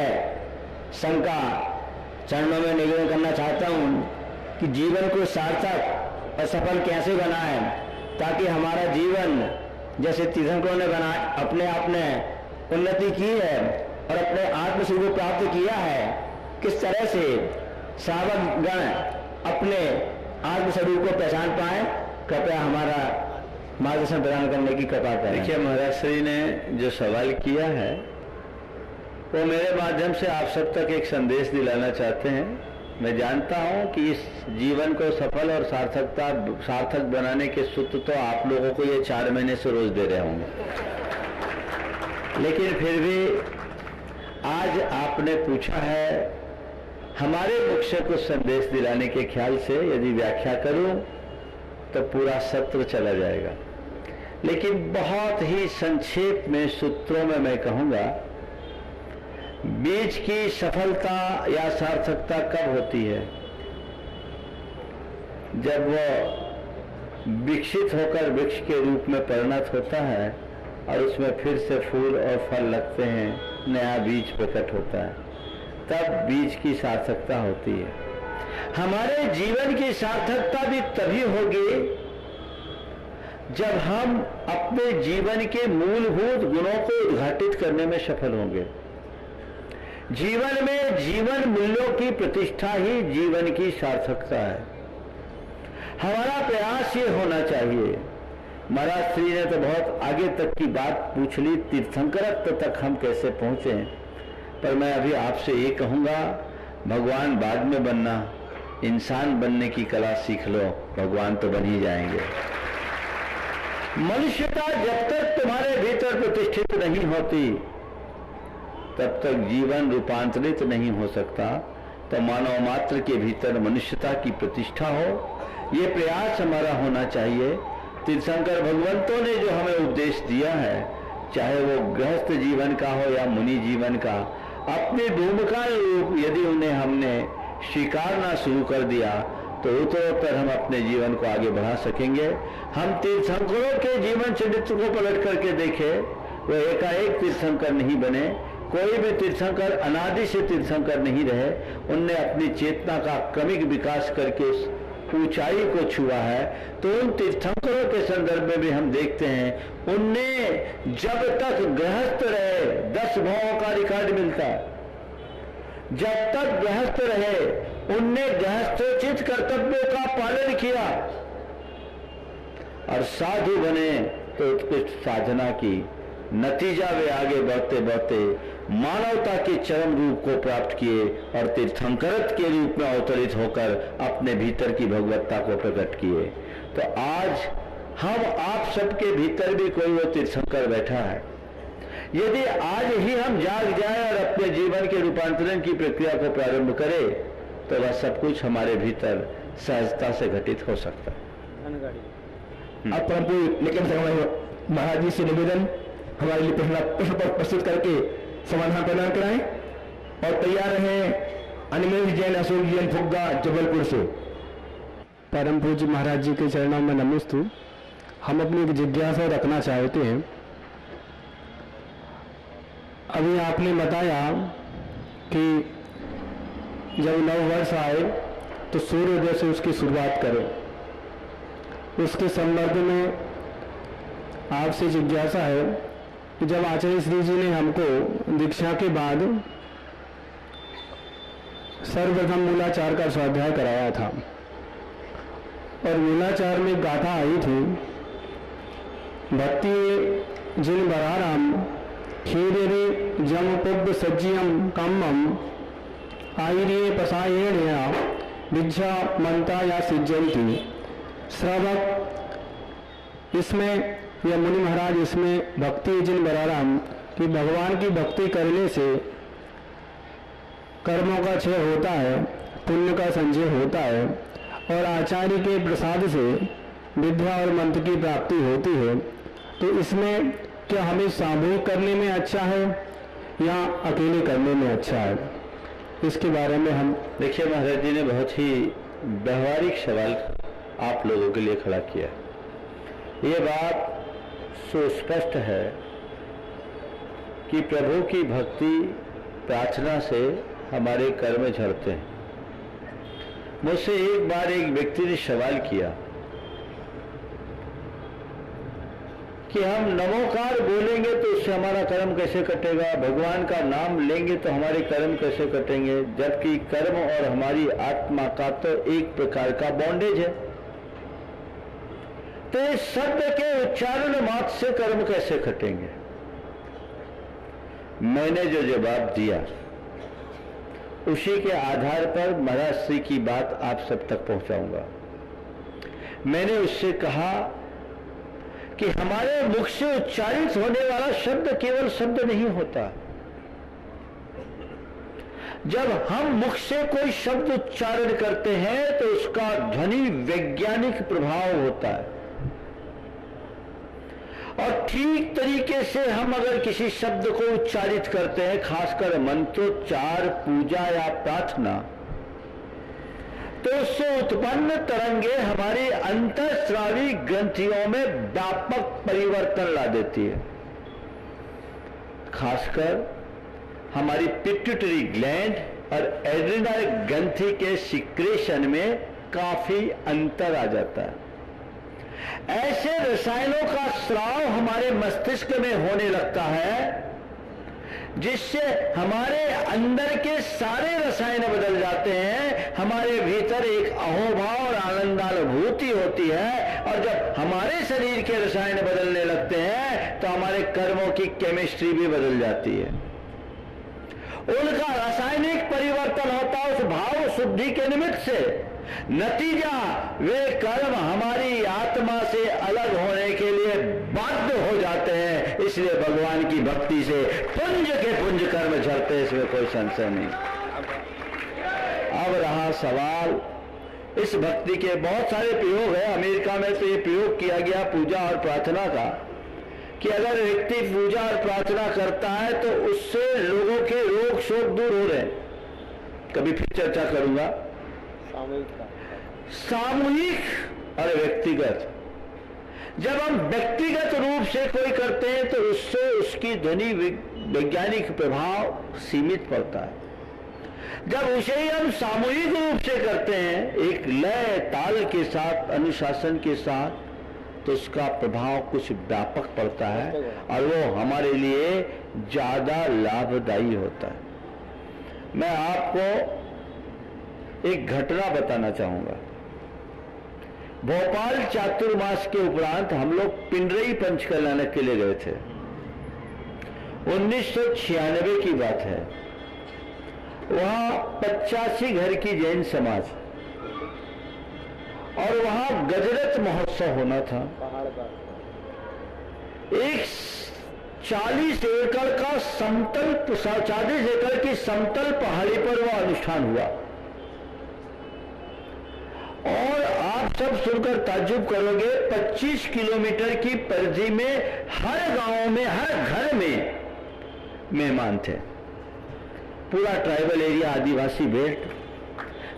शंका चरणों में निवेदन करना चाहता हूँ कि जीवन को सार्थक और सफल कैसे बनाएं, ताकि हमारा जीवन जैसे तीर्थंकरों ने बनाया, अपने आप ने उन्नति की है और अपने आत्मस्वरूप को प्राप्त किया है, किस तरह से श्रावक गण अपने आत्मस्वरूप को पहचान पाए। कृपया हमारा मार्गदर्शन प्रदान करने की कृपा करें। देखिए महाराज श्री ने जो सवाल किया है वो मेरे माध्यम से आप सब तक एक संदेश दिलाना चाहते हैं। मैं जानता हूं कि इस जीवन को सफल और सार्थक बनाने के सूत्र तो आप लोगों को ये 4 महीने से रोज दे रहे होंगे, लेकिन फिर भी आज आपने पूछा है, हमारे मुख से कुछ संदेश दिलाने के ख्याल से यदि व्याख्या करूं तो पूरा सत्र चला जाएगा, लेकिन बहुत ही संक्षेप में सूत्रों में मैं कहूंगा। बीज की सफलता या सार्थकता कब होती है? जब वो विकसित होकर वृक्ष के रूप में परिणत होता है और उसमें फिर से फूल और फल लगते हैं, नया बीज प्रकट होता है, तब बीज की सार्थकता होती है। हमारे जीवन की सार्थकता भी तभी होगी जब हम अपने जीवन के मूलभूत गुणों को उद्घाटित करने में सफल होंगे। जीवन में जीवन मूल्यों की प्रतिष्ठा ही जीवन की सार्थकता है। हमारा प्रयास ये होना चाहिए। महाराज श्री ने तो बहुत आगे तक की बात पूछ ली, तीर्थंकरत्व तक हम कैसे पहुंचे, पर मैं अभी आपसे ये कहूंगा, भगवान बाद में बनना, इंसान बनने की कला सीख लो, भगवान तो बन ही जाएंगे। मनुष्यता जब तक तुम्हारे भीतर प्रतिष्ठित नहीं होती तब तक जीवन रूपांतरित नहीं हो सकता। तो मानव मात्र के भीतर मनुष्यता की प्रतिष्ठा हो, ये प्रयास हमारा होना चाहिए। तीर्थंकर भगवंतों ने जो हमें उपदेश दिया है, चाहे वो गृहस्थ जीवन का हो या मुनि जीवन का, अपनी भूमिका रूप यदि उन्हें हमने स्वीकारना शुरू कर दिया तो उत्तरोत्तर हम अपने जीवन को आगे बढ़ा सकेंगे। हम तीर्थंकरों के जीवन चरित्र को पलट करके देखें, वो एकाएक तीर्थंकर नहीं बने। कोई भी तीर्थंकर अनादि से तीर्थंकर नहीं रहे। उनने अपनी चेतना का क्रमिक विकास करके ऊंचाई को छुआ है। तो उन तीर्थंकरों के संदर्भ में भी हम देखते हैं, उनने जब तक गृहस्थ रहे 10 भावों का रिकॉर्ड मिलता है। जब तक गृहस्थ रहे उनने गृहस्थोचित कर्तव्यों का पालन किया और साधु बने तो उत्कृष्ट साधना की, नतीजा वे आगे बढ़ते बढ़ते मानवता के चरम रूप को प्राप्त किए और तीर्थंकरत्व के रूप में अवतरित होकर अपने भीतर की भगवत्ता को प्रकट किए। तो आज हम आप सबके भीतर भी कोई वो तीर्थंकर बैठा है। यदि आज ही हम जाग जाए और अपने जीवन के रूपांतरण की प्रक्रिया को प्रारंभ करें तो वह सब कुछ हमारे भीतर सहजता से घटित हो सकता है। अब परंतु लेकिन महाराज जी से निवेदन, हमारे लिए प्रश्न प्रस्तुत करके समाधान प्रदान कराएं और तैयार रहें अनिमेश जैन, अशोक जैन फुग्गा जबलपुर से। परम पूज्य महाराज जी के चरणों में नमस्तु। हम अपनी एक जिज्ञासा रखना चाहते हैं। अभी आपने बताया कि जब नव वर्ष आए तो सूर्योदय से उसकी शुरुआत करें। उसके संदर्भ में आपसे जिज्ञासा है कि जब आचार्य श्री जी ने हमको दीक्षा के बाद सर्वप्रथम मूलाचार का स्वाध्याय कराया था और मूलाचार में गाथा आई थी, भक्ति जिन बराराम खीरे जम पुब सज्जियम कामम आईरिये पसायेणया विद्या मंता या सिज्जंती। श्रावक इसमें या मुनि महाराज इसमें भक्ति जिन बराराम कि भगवान की भक्ति करने से कर्मों का क्षय होता है, पुण्य का संचय होता है और आचार्य के प्रसाद से विद्या और मंत्र की प्राप्ति होती है। तो इसमें क्या हमें सामूहिक करने में अच्छा है या अकेले करने में अच्छा है, इसके बारे में हम देखिए। महाराज जी ने बहुत ही व्यवहारिक सवाल आप लोगों के लिए खड़ा किया। ये बात सुस्पष्ट है कि प्रभु की भक्ति प्रार्थना से हमारे कर्म झड़ते हैं। मुझसे एक बार एक व्यक्ति ने सवाल किया कि हम नमोकार बोलेंगे तो उससे हमारा कर्म कैसे कटेगा, भगवान का नाम लेंगे तो हमारे कर्म कैसे कटेंगे, जबकि कर्म और हमारी आत्मा का तो एक प्रकार का बॉन्डेज है। तो इस शब्द के उच्चारण मात्र से कर्म कैसे कटेंगे? मैंने जो जवाब दिया उसी के आधार पर महाराज श्री की बात आप सब तक पहुंचाऊंगा। मैंने उससे कहा कि हमारे मुख से उच्चारित होने वाला शब्द केवल शब्द नहीं होता। जब हम मुख से कोई शब्द उच्चारण करते हैं तो उसका ध्वनि वैज्ञानिक प्रभाव होता है और ठीक तरीके से हम अगर किसी शब्द को उच्चारित करते हैं, खासकर मंत्रोच्चार, पूजा या प्रार्थना, तो उससे उत्पन्न तरंगे हमारी अंतःस्रावी ग्रंथियों में व्यापक परिवर्तन ला देती है। खासकर हमारी पिट्यूटरी ग्लैंड और एड्रिनल ग्रंथि के सिक्रेशन में काफी अंतर आ जाता है। ऐसे रसायनों का स्राव हमारे मस्तिष्क में होने लगता है जिससे हमारे अंदर के सारे रसायन बदल जाते हैं, हमारे भीतर एक अहोभाव और आनंदानुभूति होती है। और जब हमारे शरीर के रसायन बदलने लगते हैं तो हमारे कर्मों की केमिस्ट्री भी बदल जाती है। उनका रासायनिक परिवर्तन होता है उस भाव शुद्धि के निमित्त से। नतीजा वे कर्म हमारी आत्मा से अलग होने के लिए बाध्य हो जाते हैं। इसलिए भगवान की भक्ति से पुंज के पुंज कर्म झड़ते, इसमें कोई संशय नहीं। अब रहा सवाल, इस भक्ति के बहुत सारे प्रयोग है। अमेरिका में तो ये प्रयोग किया गया पूजा और प्रार्थना का कि अगर व्यक्ति पूजा और प्रार्थना करता है तो उससे लोगों के रोग शोक दूर हो रहे हैं। कभी फिर चर्चा करूंगा। सामूहिक और व्यक्तिगत, जब हम व्यक्तिगत रूप से कोई करते हैं तो उससे उसकी ध्वनि वैज्ञानिक प्रभाव सीमित पड़ता है। जब उसे ही हम सामूहिक रूप से करते हैं एक लय ताल के साथ, अनुशासन के साथ, तो उसका प्रभाव कुछ व्यापक पड़ता है और वो हमारे लिए ज्यादा लाभदायी होता है। मैं आपको एक घटना बताना चाहूंगा। भोपाल चातुर्मास के उपरांत हम लोग पिंडरई पंचकल्याण के लिए गए थे। 1996 की बात है। वहां 85 घर की जैन समाज और वहां गजरत महोत्सव होना था। एक 40 एकड़ का समतल 40 एकड़ की समतल पहाड़ी पर वह अनुष्ठान हुआ। और आप सब सुनकर ताज्जुब करोगे, 25 किलोमीटर की परिधि में हर गांव में, हर घर में मेहमान थे। पूरा ट्राइबल एरिया, आदिवासी बेल्ट,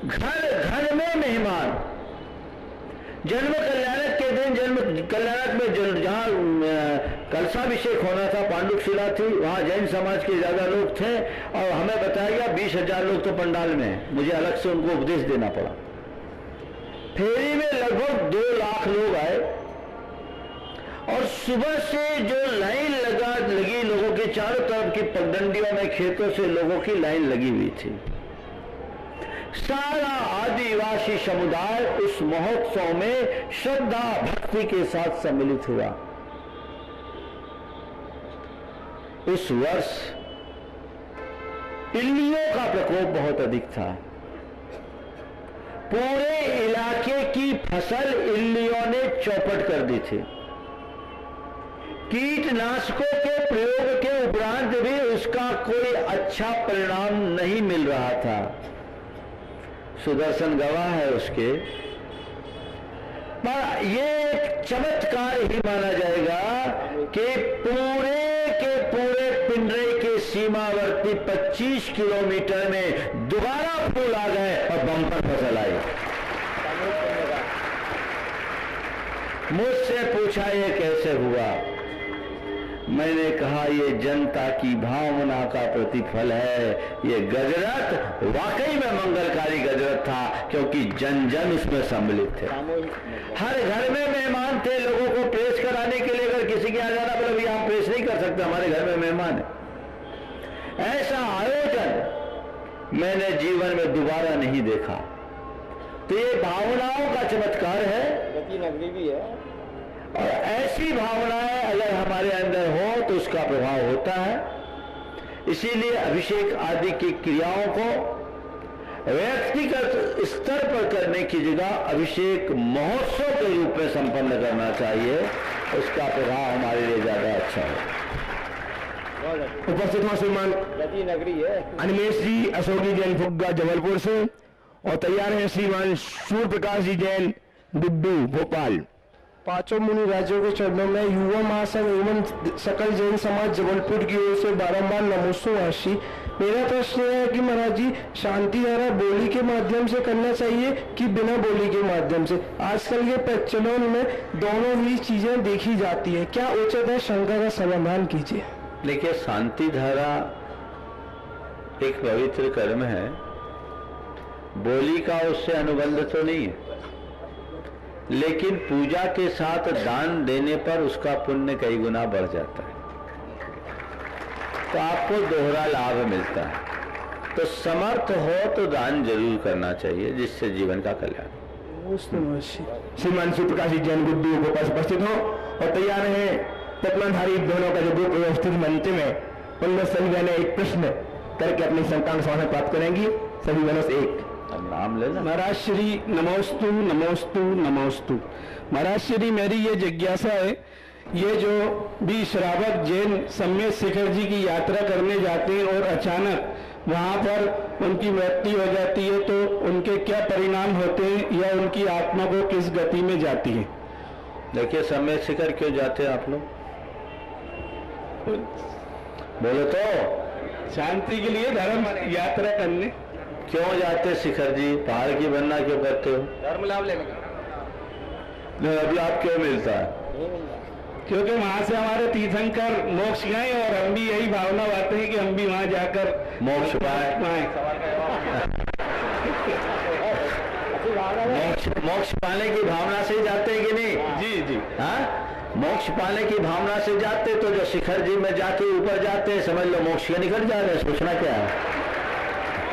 घर घर में मेहमान। जन्म कल्याणक के दिन, जन्म कल्याणक में जहां कलशाभिषेक होना था, पांडुक शिला थी, वहां जैन समाज के ज्यादा लोग थे और हमें बताया गया 20,000 लोग तो पंडाल में हैं। मुझे अलग से उनको उपदेश देना पड़ा। फेरी में लगभग 2 लाख लोग आए और सुबह से जो लाइन लगी लोगों के चारों तरफ की पगडंडियों में, खेतों से लोगों की लाइन लगी हुई थी। सारा आदिवासी समुदाय उस महोत्सव में श्रद्धा भक्ति के साथ सम्मिलित हुआ। उस वर्ष इल्लियों का प्रकोप बहुत अधिक था। पूरे इलाके की फसल इल्लियों ने चौपट कर दी थी। कीटनाशकों के प्रयोग के उपरांत भी उसका कोई अच्छा परिणाम नहीं मिल रहा था। सुदर्शन गवाह है उसके। पर यह एक चमत्कार ही माना जाएगा कि पूरे के पूरे पिंडरई के सीमावर्ती 25 किलोमीटर में दोबारा फूल आ गए और बम्पर फसल आई। मुझसे पूछा ये कैसे हुआ? मैंने कहा ये जनता की भावना का प्रतिफल है। ये गजरत वाकई में मंगलकारी गजरत था क्योंकि जन जन उसमें सम्मिलित थे। हर घर में मेहमान थे। लोगों को प्रेस कराने के लिए अगर किसी के आ जाना बोले भैया हम प्रेस नहीं कर सकते, हमारे घर में मेहमान है, ऐसा आयोजन मैंने जीवन में दोबारा नहीं देखा। तो ये भावनाओं का चमत्कार है, गति नगरी भी है। और ऐसी भावनाएं अगर हमारे अंदर हो तो उसका प्रभाव होता है। इसीलिए अभिषेक आदि की क्रियाओं को व्यक्तिगत स्तर पर करने की जगह अभिषेक महोत्सव के रूप में संपन्न करना चाहिए। उसका प्रभाव हमारे लिए ज्यादा अच्छा है। उपस्थित हुआ श्रीमान गति नगरी है। अनिमेश जी अशोकी जैन फुग्गा जबलपुर से और तैयार हैं श्रीमान सूर्य प्रकाश जी जैन गुड्डू भोपाल। पांचों मुनि राज्यों के चरणों में युवा महासंघ एवं सकल जैन समाज जबलपुर की ओर से बारंबार नमोस्तु वाशी। मेरा प्रश्न है कि महाराज जी, शांति धारा बोली के माध्यम से करना चाहिए कि बिना बोली के माध्यम से? आजकल के प्रचलन में दोनों ही चीजें देखी जाती है, क्या उचित है? शंका का समाधान कीजिए। देखिए, शांति धारा एक पवित्र कर्म है, बोली का उससे अनुबंध तो नहीं है। लेकिन पूजा के साथ दान देने पर उसका पुण्य कई गुना बढ़ जाता है, तो आपको दोहरा लाभ मिलता है। तो समर्थ हो तो दान जरूर करना चाहिए, जिससे जीवन का कल्याण। श्रीमान शिवप्रकाश जी जैन गुड्डू गोपाल उपस्थित हो और तैयार है तत्वधारी बहनों का जो ग्रुप व्यवस्थित मंच में, उनमें सभी बहनें एक प्रश्न करके अपनी शंका का समाधान प्राप्त करेंगी। सभी बहनों से एक नाम लेना। महाराज श्री नमोस्तु नमोस्तु नमोस्तु। महाराज श्री मेरी ये जिज्ञासा है, ये जो भी श्रावक जैन सम्यक शिखर जी की यात्रा करने जाते हैं और अचानक वहां पर उनकी मृत्यु हो जाती है, तो उनके क्या परिणाम होते हैं या उनकी आत्मा को किस गति में जाती है? देखिए, सम्यक शिखर क्यों जाते हैं आप लोग? बोलो तो। शांति के लिए, धर्म यात्रा करने। क्यों जाते शिखर जी? पहाड़ की बनना क्यों करते हो? धर्म लाभ लेने का। अब लाभ क्यों मिलता है? क्योंकि वहां से हमारे तीर्थंकर मोक्ष गए और हम भी यही भावना बाते हैं कि हम भी वहां जाकर मोक्ष पाए। मोक्ष पाने की भावना से जाते हैं कि नहीं? जी जी। हाँ, मोक्ष पाने की भावना से जाते, तो जो शिखर जी में जाके ऊपर जाते हैं, समझ लो मोक्ष के निकल जा रहे हैं। सोचना क्या है,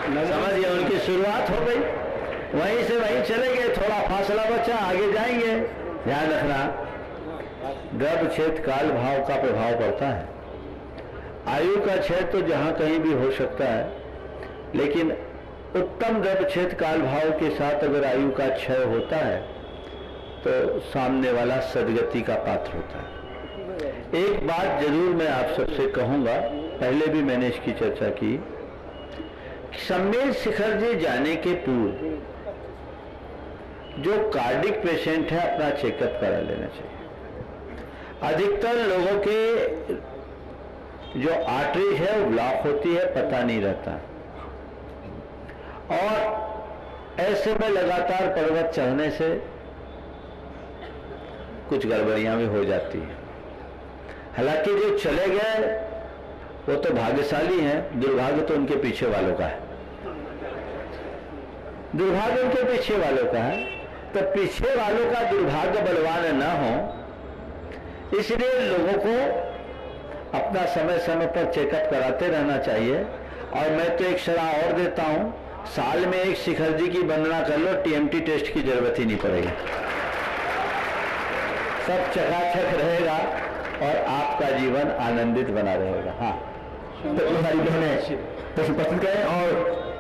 समझिए उनकी शुरुआत हो गई, वहीं से वहीं चले गए, थोड़ा फासला बचा, आगे जाएंगे। ध्यान रखना, गर्भ छेद काल भाव का प्रभाव पड़ता है। आयु का छेद तो जहां कहीं भी हो सकता है, लेकिन उत्तम गर्भ छेद काल भाव के साथ अगर आयु का क्षय होता है तो सामने वाला सदगति का पात्र होता है। एक बात जरूर मैं आप सबसे कहूंगा, पहले भी मैंने इसकी चर्चा की, सम्यक शिखर जी जाने के पूर्व जो कार्डिक पेशेंट है अपना चेकअप करा लेना चाहिए। अधिकतर लोगों के जो आर्टरीज है वो ब्लॉक होती है, पता नहीं रहता, और ऐसे में लगातार पर्वत चढ़ने से कुछ गड़बड़ियां भी हो जाती है। हालांकि जो चले गए वो तो भाग्यशाली हैं, दुर्भाग्य तो उनके पीछे वालों का है। दुर्भाग्य उनके पीछे वालों का है, तो पीछे वालों का दुर्भाग्य बलवान न हो, इसलिए लोगों को अपना समय समय पर चेकअप कराते रहना चाहिए। और मैं तो एक सलाह और देता हूं, साल में एक शिखर जी की वंदना कर लो, टीएमटी टेस्ट की जरूरत ही नहीं पड़ेगी, सब चकाचक रहेगा और आपका जीवन आनंदित बना रहेगा। हाँ, तो सारी बहनें प्रश्न प्रस्तुत करें और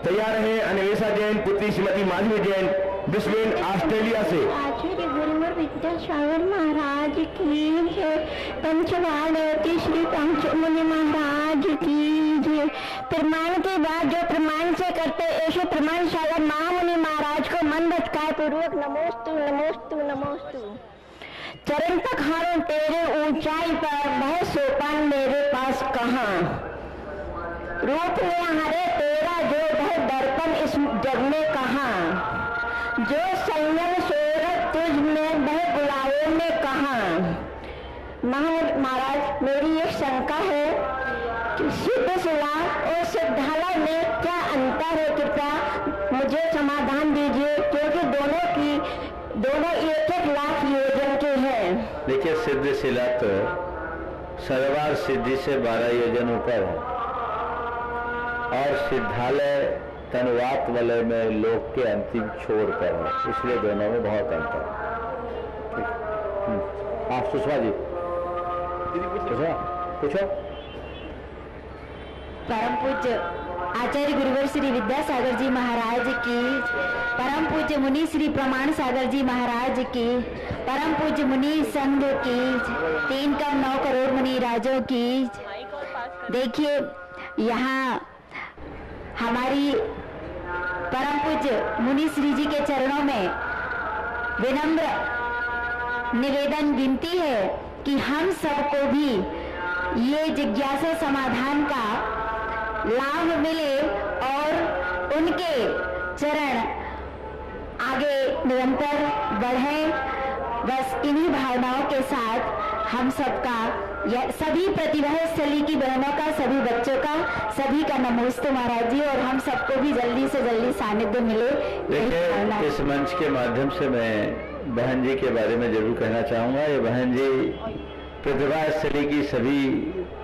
तैयार है अन्वेषा जैन पुत्री श्रीमती माधवी जैन ब्रिस्बेन ऑस्ट्रेलिया से। आचार्य गुरुवर विद्यासागर महाराज की जय, पंचवालयती श्री पंचमुनि महाराज की जय। प्रमाण के बाद जो प्रमाण से करते ऐसे प्रमाण सागर महामुनि महाराज को मन भटकाए पूर्वक नमोस्तु नमोस्तु नमोस्तु। चरण पखारों तेरे ऊंचाई पर, वह सोपान मेरे पास कहाँ। रूप में हरे तेरा जो वह दर्पण इस जग में कहाँ। जो संयम सोरत तुझ में वह बुलावे में कहाँ। महाराज मेरी एक शंका है कि सिद्ध शिला और सिद्धालय में क्या अंतर है, कृपया मुझे समाधान दीजिए, क्योंकि दोनों एक एक लाख योजन के हैं। देखिए, सिद्ध शिला तो सर्वार सिद्धि से 12 योजन ऊपर है, और सिद्धालय तनवात वलय में लोक के अंतिम छोर पर है, इसलिए दोनों में बहुत अंतर है। हाँ सुषमा जी पूछो। परम पूज्य आचार्य गुरुवर श्री विद्यासागर जी महाराज की, परम पूज्य मुनि श्री प्रमाण सागर जी महाराज की, परम पूज्य मुनि संघ की, 3.9 करोड़ मुनि राजों की। देखिए, यहाँ हमारी परम पूज्य मुनि श्री जी के चरणों में विनम्र निवेदन विनती है कि हम सबको भी ये जिज्ञासा समाधान का लाभ मिले और उनके चरण आगे निरंतर बढ़े। बस इन्हीं भावनाओं के साथ हम सबका, सभी प्रतिभाशाली की बहनों का, सभी बच्चों का, सभी का नमोस्तु महाराज जी, और हम सबको भी जल्दी से जल्दी सानिध्य मिले। देखिए, इस मंच के माध्यम से मैं बहन जी के बारे में जरूर कहना चाहूँगा। ये बहन जी प्रतिभा स्थली की सभी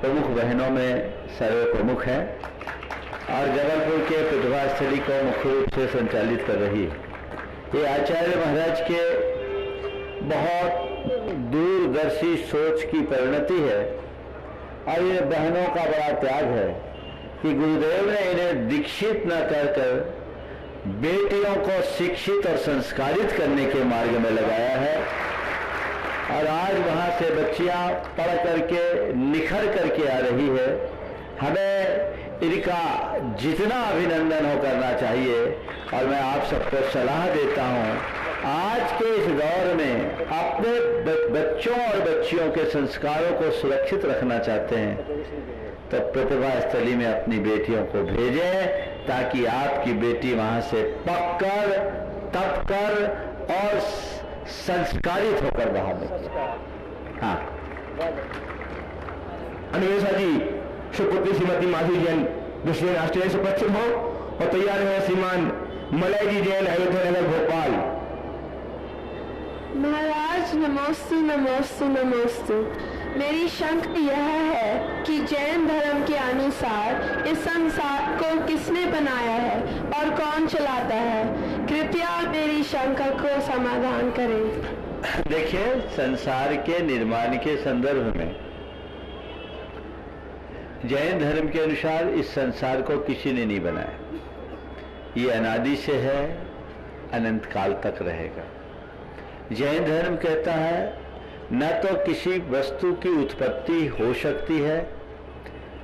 प्रमुख बहनों में सर्व प्रमुख हैं और जबलपुर के प्रतिभा स्थली को मुख्य रूप से संचालित कर रही है। ये आचार्य महाराज के बहुत दूरदर्शी सोच की परिणति है और ये बहनों का बड़ा त्याग है कि गुरुदेव ने इन्हें दीक्षित न कर बेटियों को शिक्षित और संस्कारित करने के मार्ग में लगाया है और आज वहां से बच्चियां पढ़ करके निखर करके आ रही है। हमें इनका जितना अभिनंदन हो करना चाहिए और मैं आप सबको सलाह देता हूं, आज के इस दौर में अपने बच्चों और बच्चियों के संस्कारों को सुरक्षित रखना चाहते हैं तो प्रतिभा स्थली में अपनी बेटियों को भेजें ताकि आपकी बेटी वहां से पककर तपकर और संस्कारित होकर बाहर निकले। हाँ, अन्वेषा जी सुपुत्री श्रीमती माधुरी जैन दूसरे राष्ट्रीय से उपस्थित हो और तैयार है श्रीमान मलय जी जैन अयोध्या नगर भोपाल। महाराज नमोस्तु नमोस्तु नमोस्तु। मेरी शंका यह है कि जैन धर्म के अनुसार इस संसार को किसने बनाया है और कौन चलाता है? कृपया मेरी शंका को समाधान करें। देखिए, संसार के निर्माण के संदर्भ में जैन धर्म के अनुसार इस संसार को किसी ने नहीं बनाया। ये अनादि से है, अनंत काल तक रहेगा। जैन धर्म कहता है न तो किसी वस्तु की उत्पत्ति हो सकती है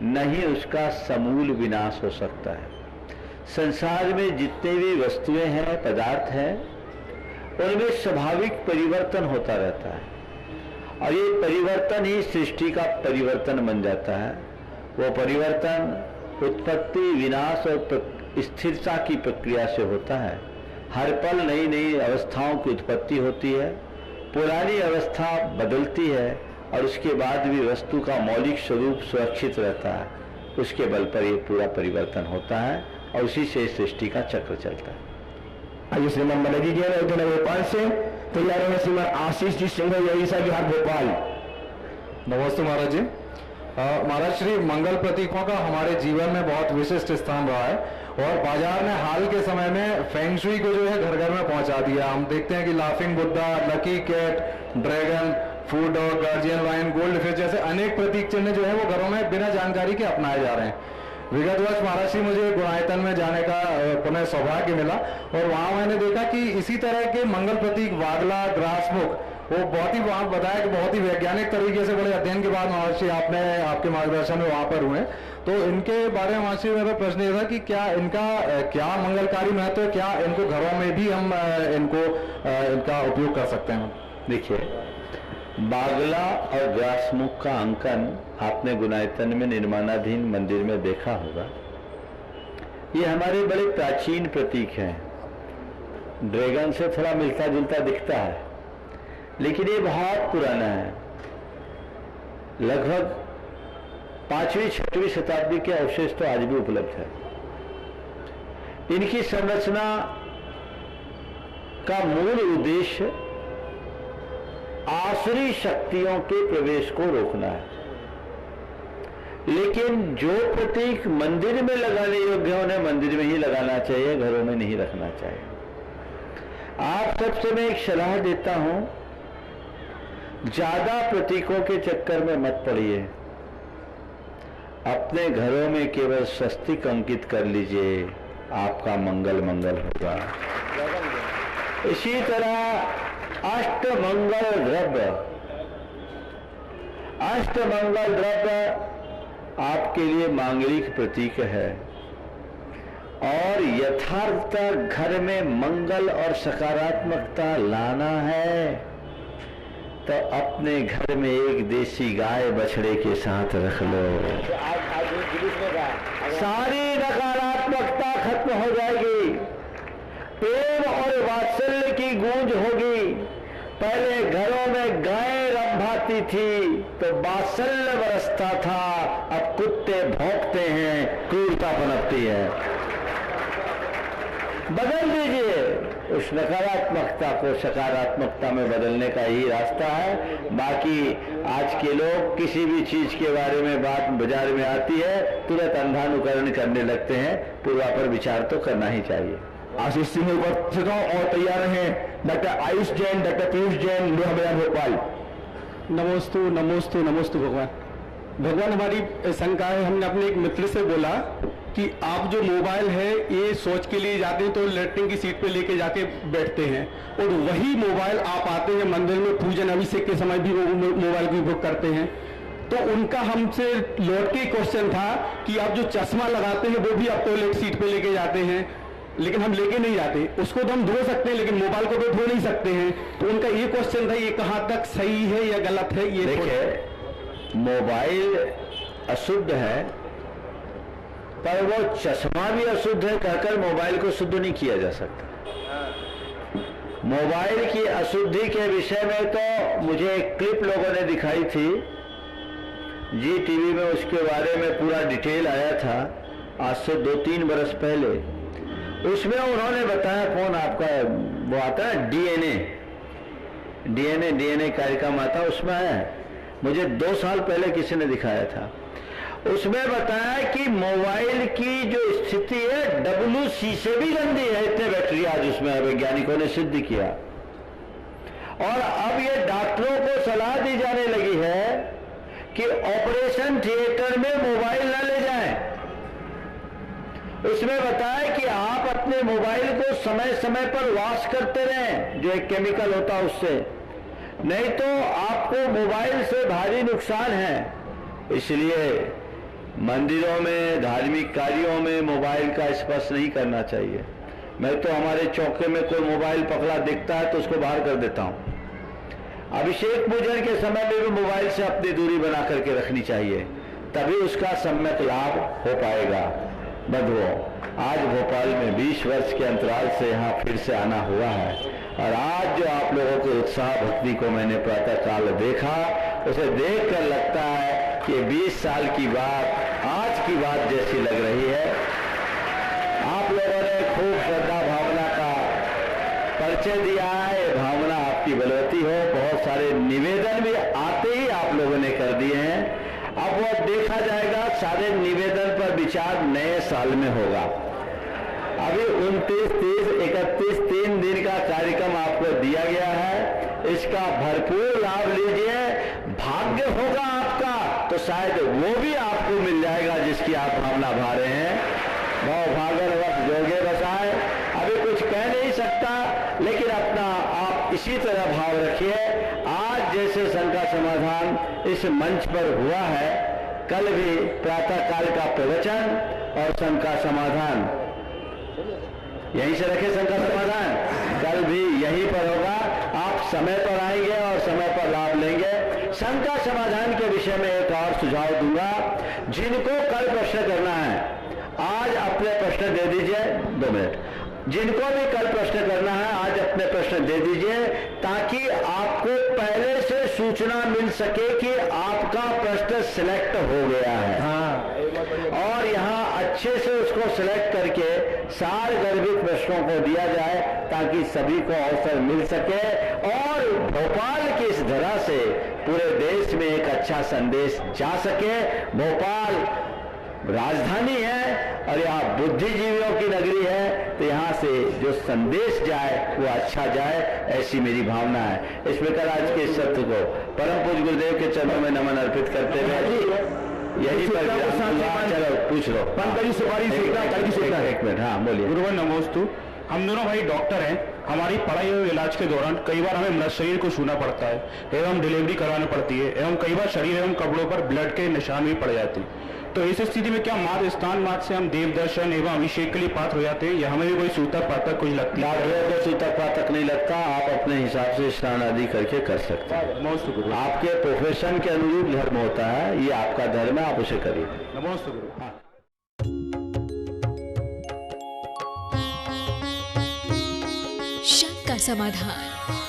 न ही उसका समूल विनाश हो सकता है। संसार में जितने भी वस्तुएं हैं, पदार्थ हैं, उनमें स्वाभाविक परिवर्तन होता रहता है और ये परिवर्तन ही सृष्टि का परिवर्तन बन जाता है। वो परिवर्तन उत्पत्ति, विनाश और स्थिरता की प्रक्रिया से होता है। हर पल नई नई अवस्थाओं की उत्पत्ति होती है, पुरानी अवस्था बदलती है और उसके बाद भी वस्तु का मौलिक स्वरूप सुरक्षित रहता है। उसके बल पर ये पूरा परिवर्तन होता है और उसी से सृष्टि का चक्र चलता है। आइए श्रीमान मलय जी जैन अयोध्या नगर भोपाल से तैयार है श्रीमान आशीष जी सिंह यहीसा बिहार भोपाल। नमस्ते महाराज जी। महाराज श्री मंगल प्रतीकों का हमारे जीवन में बहुत विशिष्ट स्थान रहा है और बाजार ने हाल के समय में फेंग शुई को जो है घर घर में पहुंचा दिया। हम देखते हैं कि laughing Buddha, lucky cat, dragon, food dog, guardian line, gold fish जैसे अनेक प्रतीक चिन्ह जो है वो घरों में बिना जानकारी के अपनाए जा रहे हैं। विगत वर्ष महाराज जी मुझे गुणायतन में जाने का पुनः सौभाग्य मिला और वहां मैंने देखा कि इसी तरह के मंगल प्रतीक वागला, ग्रासमुख, वो बहुत ही वहां बताया कि बहुत ही वैज्ञानिक तरीके से बड़े अध्ययन के बाद महर्षि आपके मार्गदर्शन में वहां पर हुए। तो इनके बारे में महर्षि मेरा प्रश्न ये था कि क्या इनका क्या मंगलकारी महत्व है, क्या इनको घरों में भी हम इनका उपयोग कर सकते हैं? देखिए, बागला और ग्रासमुख का अंकन आपने गुणायतन में निर्माणाधीन मंदिर में देखा होगा। ये हमारे बड़े प्राचीन प्रतीक हैं। ड्रैगन से थोड़ा मिलता जुलता दिखता है लेकिन ये बहुत पुराना है। लगभग 5वीं-6वीं शताब्दी के अवशेष तो आज भी उपलब्ध है। इनकी संरचना का मूल उद्देश्य आसुरी शक्तियों के प्रवेश को रोकना है, लेकिन जो प्रतीक मंदिर में लगाने योग्य है उन्हें मंदिर में ही लगाना चाहिए, घरों में नहीं रखना चाहिए। आप सबसे मैं एक सलाह देता हूं, ज्यादा प्रतीकों के चक्कर में मत पड़िए। अपने घरों में केवल स्वस्तिक अंकित कर लीजिए, आपका मंगल मंगल होगा। इसी तरह अष्टमंगल द्रव्य आपके लिए मांगलिक प्रतीक है और यथार्थ घर में मंगल और सकारात्मकता लाना है तो अपने घर में एक देसी गाय बछड़े के साथ रख लो। सारी नकारात्मकता खत्म हो जाएगी, प्रेम और वात्सल्य की गूंज होगी। पहले घरों में गायें रंभाती थी तो वात्सल्य बरसता था, अब कुत्ते भौंकते हैं, क्रूरता पनपती है। बदल दीजिए। उस नकारात्मकता को सकारात्मकता में बदलने का ही रास्ता है। बाकी आज के लोग किसी भी चीज के बारे में बात बाजार में आती है तुरंत अंधानुकरण करने लगते हैं, पूर्वापर विचार तो करना ही चाहिए। आशीष सिंह उपस्थित हों और तैयार हैं डॉक्टर आयुष जैन, डॉक्टर पीयूष जैन, लोहा मैदान भोपाल। नमोस्तु नमोस्तु नमोस्तु भगवान। भगवान हमारी शंका है, हमने अपने एक मित्र से बोला कि आप जो मोबाइल है ये सोच के लिए जाते हैं तो लेटरिन की सीट पे लेके जाके बैठते हैं और वही मोबाइल आप आते हैं मंदिर में पूजन अभिषेक के समय भी वो मोबाइल की उपयोग करते हैं। तो उनका हमसे लौट के क्वेश्चन था कि आप जो चश्मा लगाते हैं वो भी आप टॉयलेट सीट पे लेके जाते हैं, लेकिन हम लेके नहीं जाते। उसको तो हम धो सकते हैं लेकिन मोबाइल को तो धो नहीं सकते हैं। तो उनका ये क्वेश्चन था, ये कहाँ तक सही है या गलत है? ये देखिए, मोबाइल अशुद्ध है पर वो चश्मा भी अशुद्ध है कहकर मोबाइल को शुद्ध नहीं किया जा सकता। मोबाइल की अशुद्धि के विषय में तो मुझे एक क्लिप लोगों ने दिखाई थी जी टीवी में, उसके बारे में पूरा डिटेल आया था आज से 2-3 बरस पहले। उसमें उन्होंने बताया, कौन आपका वो आता है डीएनए कार्यक्रम आता है, उसमें आया है, मुझे 2 साल पहले किसी ने दिखाया था। उसमें बताया कि मोबाइल की जो स्थिति है WC से भी गंदी है, इतने बैटरी आज उसमें वैज्ञानिकों ने सिद्ध किया। और अब ये डॉक्टरों को सलाह दी जाने लगी है कि ऑपरेशन थिएटर में मोबाइल न ले जाएं। उसमें बताया कि आप अपने मोबाइल को समय समय पर वॉश करते रहें, जो एक केमिकल होता है उससे, नहीं तो आपको मोबाइल से भारी नुकसान है। इसलिए मंदिरों में, धार्मिक कार्यों में मोबाइल का स्पर्श नहीं करना चाहिए। मैं तो हमारे चौके में कोई मोबाइल पकड़ा दिखता है तो उसको बाहर कर देता हूं। अभिषेक पूजन के समय में भी मोबाइल से अपनी दूरी बना करके रखनी चाहिए, तभी उसका सम्यक लाभ हो पाएगा। बंधुओं, आज भोपाल में 20 वर्ष के अंतराल से यहाँ फिर से आना हुआ है और आज जो आप लोगों के उत्साह भक्ति को मैंने प्रातः काल देखा, उसे देखकर लगता है कि 20 साल की बात आज की बात जैसी लग रही है। आप लोगों ने खूब श्रद्धा भावना का परिचय दिया है, ये भावना आपकी बलवती हो। बहुत सारे निवेदन भी आते ही आप लोगों ने कर दिए हैं। अब वो देखा जाएगा, सारे निवेदन पर विचार नए साल में होगा। अभी 29, 30, 31 3 दिन का कार्यक्रम आपको दिया गया है, इसका भरपूर लाभ लीजिए। भाग्य होगा आपका तो शायद वो भी आपको मिल जाएगा जिसकी आप भावना भा रहे हैं। भाव भागन वक्त जोगे बसाए, अभी कुछ कह नहीं सकता, लेकिन अपना आप इसी तरह भाव रखिए। आज जैसे शंका समाधान इस मंच पर हुआ है, कल भी प्रातः काल का प्रवचन और शंका समाधान यहीं से रखे। शंका समाधान कल भी यहीं पर होगा। आप समय पर आएंगे और समय पर लाभ लेंगे। शंका समाधान के विषय में एक और सुझाव दूंगा, जिनको कल प्रश्न करना है आज अपने प्रश्न दे दीजिए। 2 मिनट। जिनको भी कल प्रश्न करना है आज अपने प्रश्न दे दीजिए, ताकि आपको पहले से सूचना मिल सके कि आपका प्रश्न सिलेक्ट हो गया है। और यहाँ अच्छे से उसको सिलेक्ट करके सार गर्भित प्रश्नों को दिया जाए ताकि सभी को अवसर मिल सके और भोपाल की इस धरा से पूरे देश में एक अच्छा संदेश जा सके। भोपाल राजधानी है और यहाँ बुद्धिजीवियों की नगरी है, तो यहाँ से जो संदेश जाए वो अच्छा जाए, ऐसी मेरी भावना है। इस प्रकार आज के सत्र को परम पूज्य गुरुदेव के चरणों में नमन अर्पित करते हुए यही पर चलो पूछ लो। एक मिनट, हाँ बोलिए। गुरुवर नमोस्तु। हम दोनों भाई डॉक्टर हैं। हमारी पढ़ाई और इलाज के दौरान कई बार हमें मृत शरीर को छूना पड़ता है एवं डिलीवरी करानी पड़ती है एवं कई बार शरीर एवं कपड़ों पर ब्लड के निशान भी पड़ जाते हैं। तो इस स्थिति में क्या मार्ग स्नान मार्ग से हम देव दर्शन एवं अभिषेक के लिए पात्र हो जाते हैं या हमें भी कोई सूतक पातक कुछ लगती है? डॉक्टरों को सूतक पातक नहीं लगता, आप अपने हिसाब से स्नान आदि करके कर सकते हैं। आपके प्रोफेशन के अनुरूप धर्म होता है, ये आपका धर्म है, आप उसे करिए। नमोस्तु गुरु। शंका समाधान।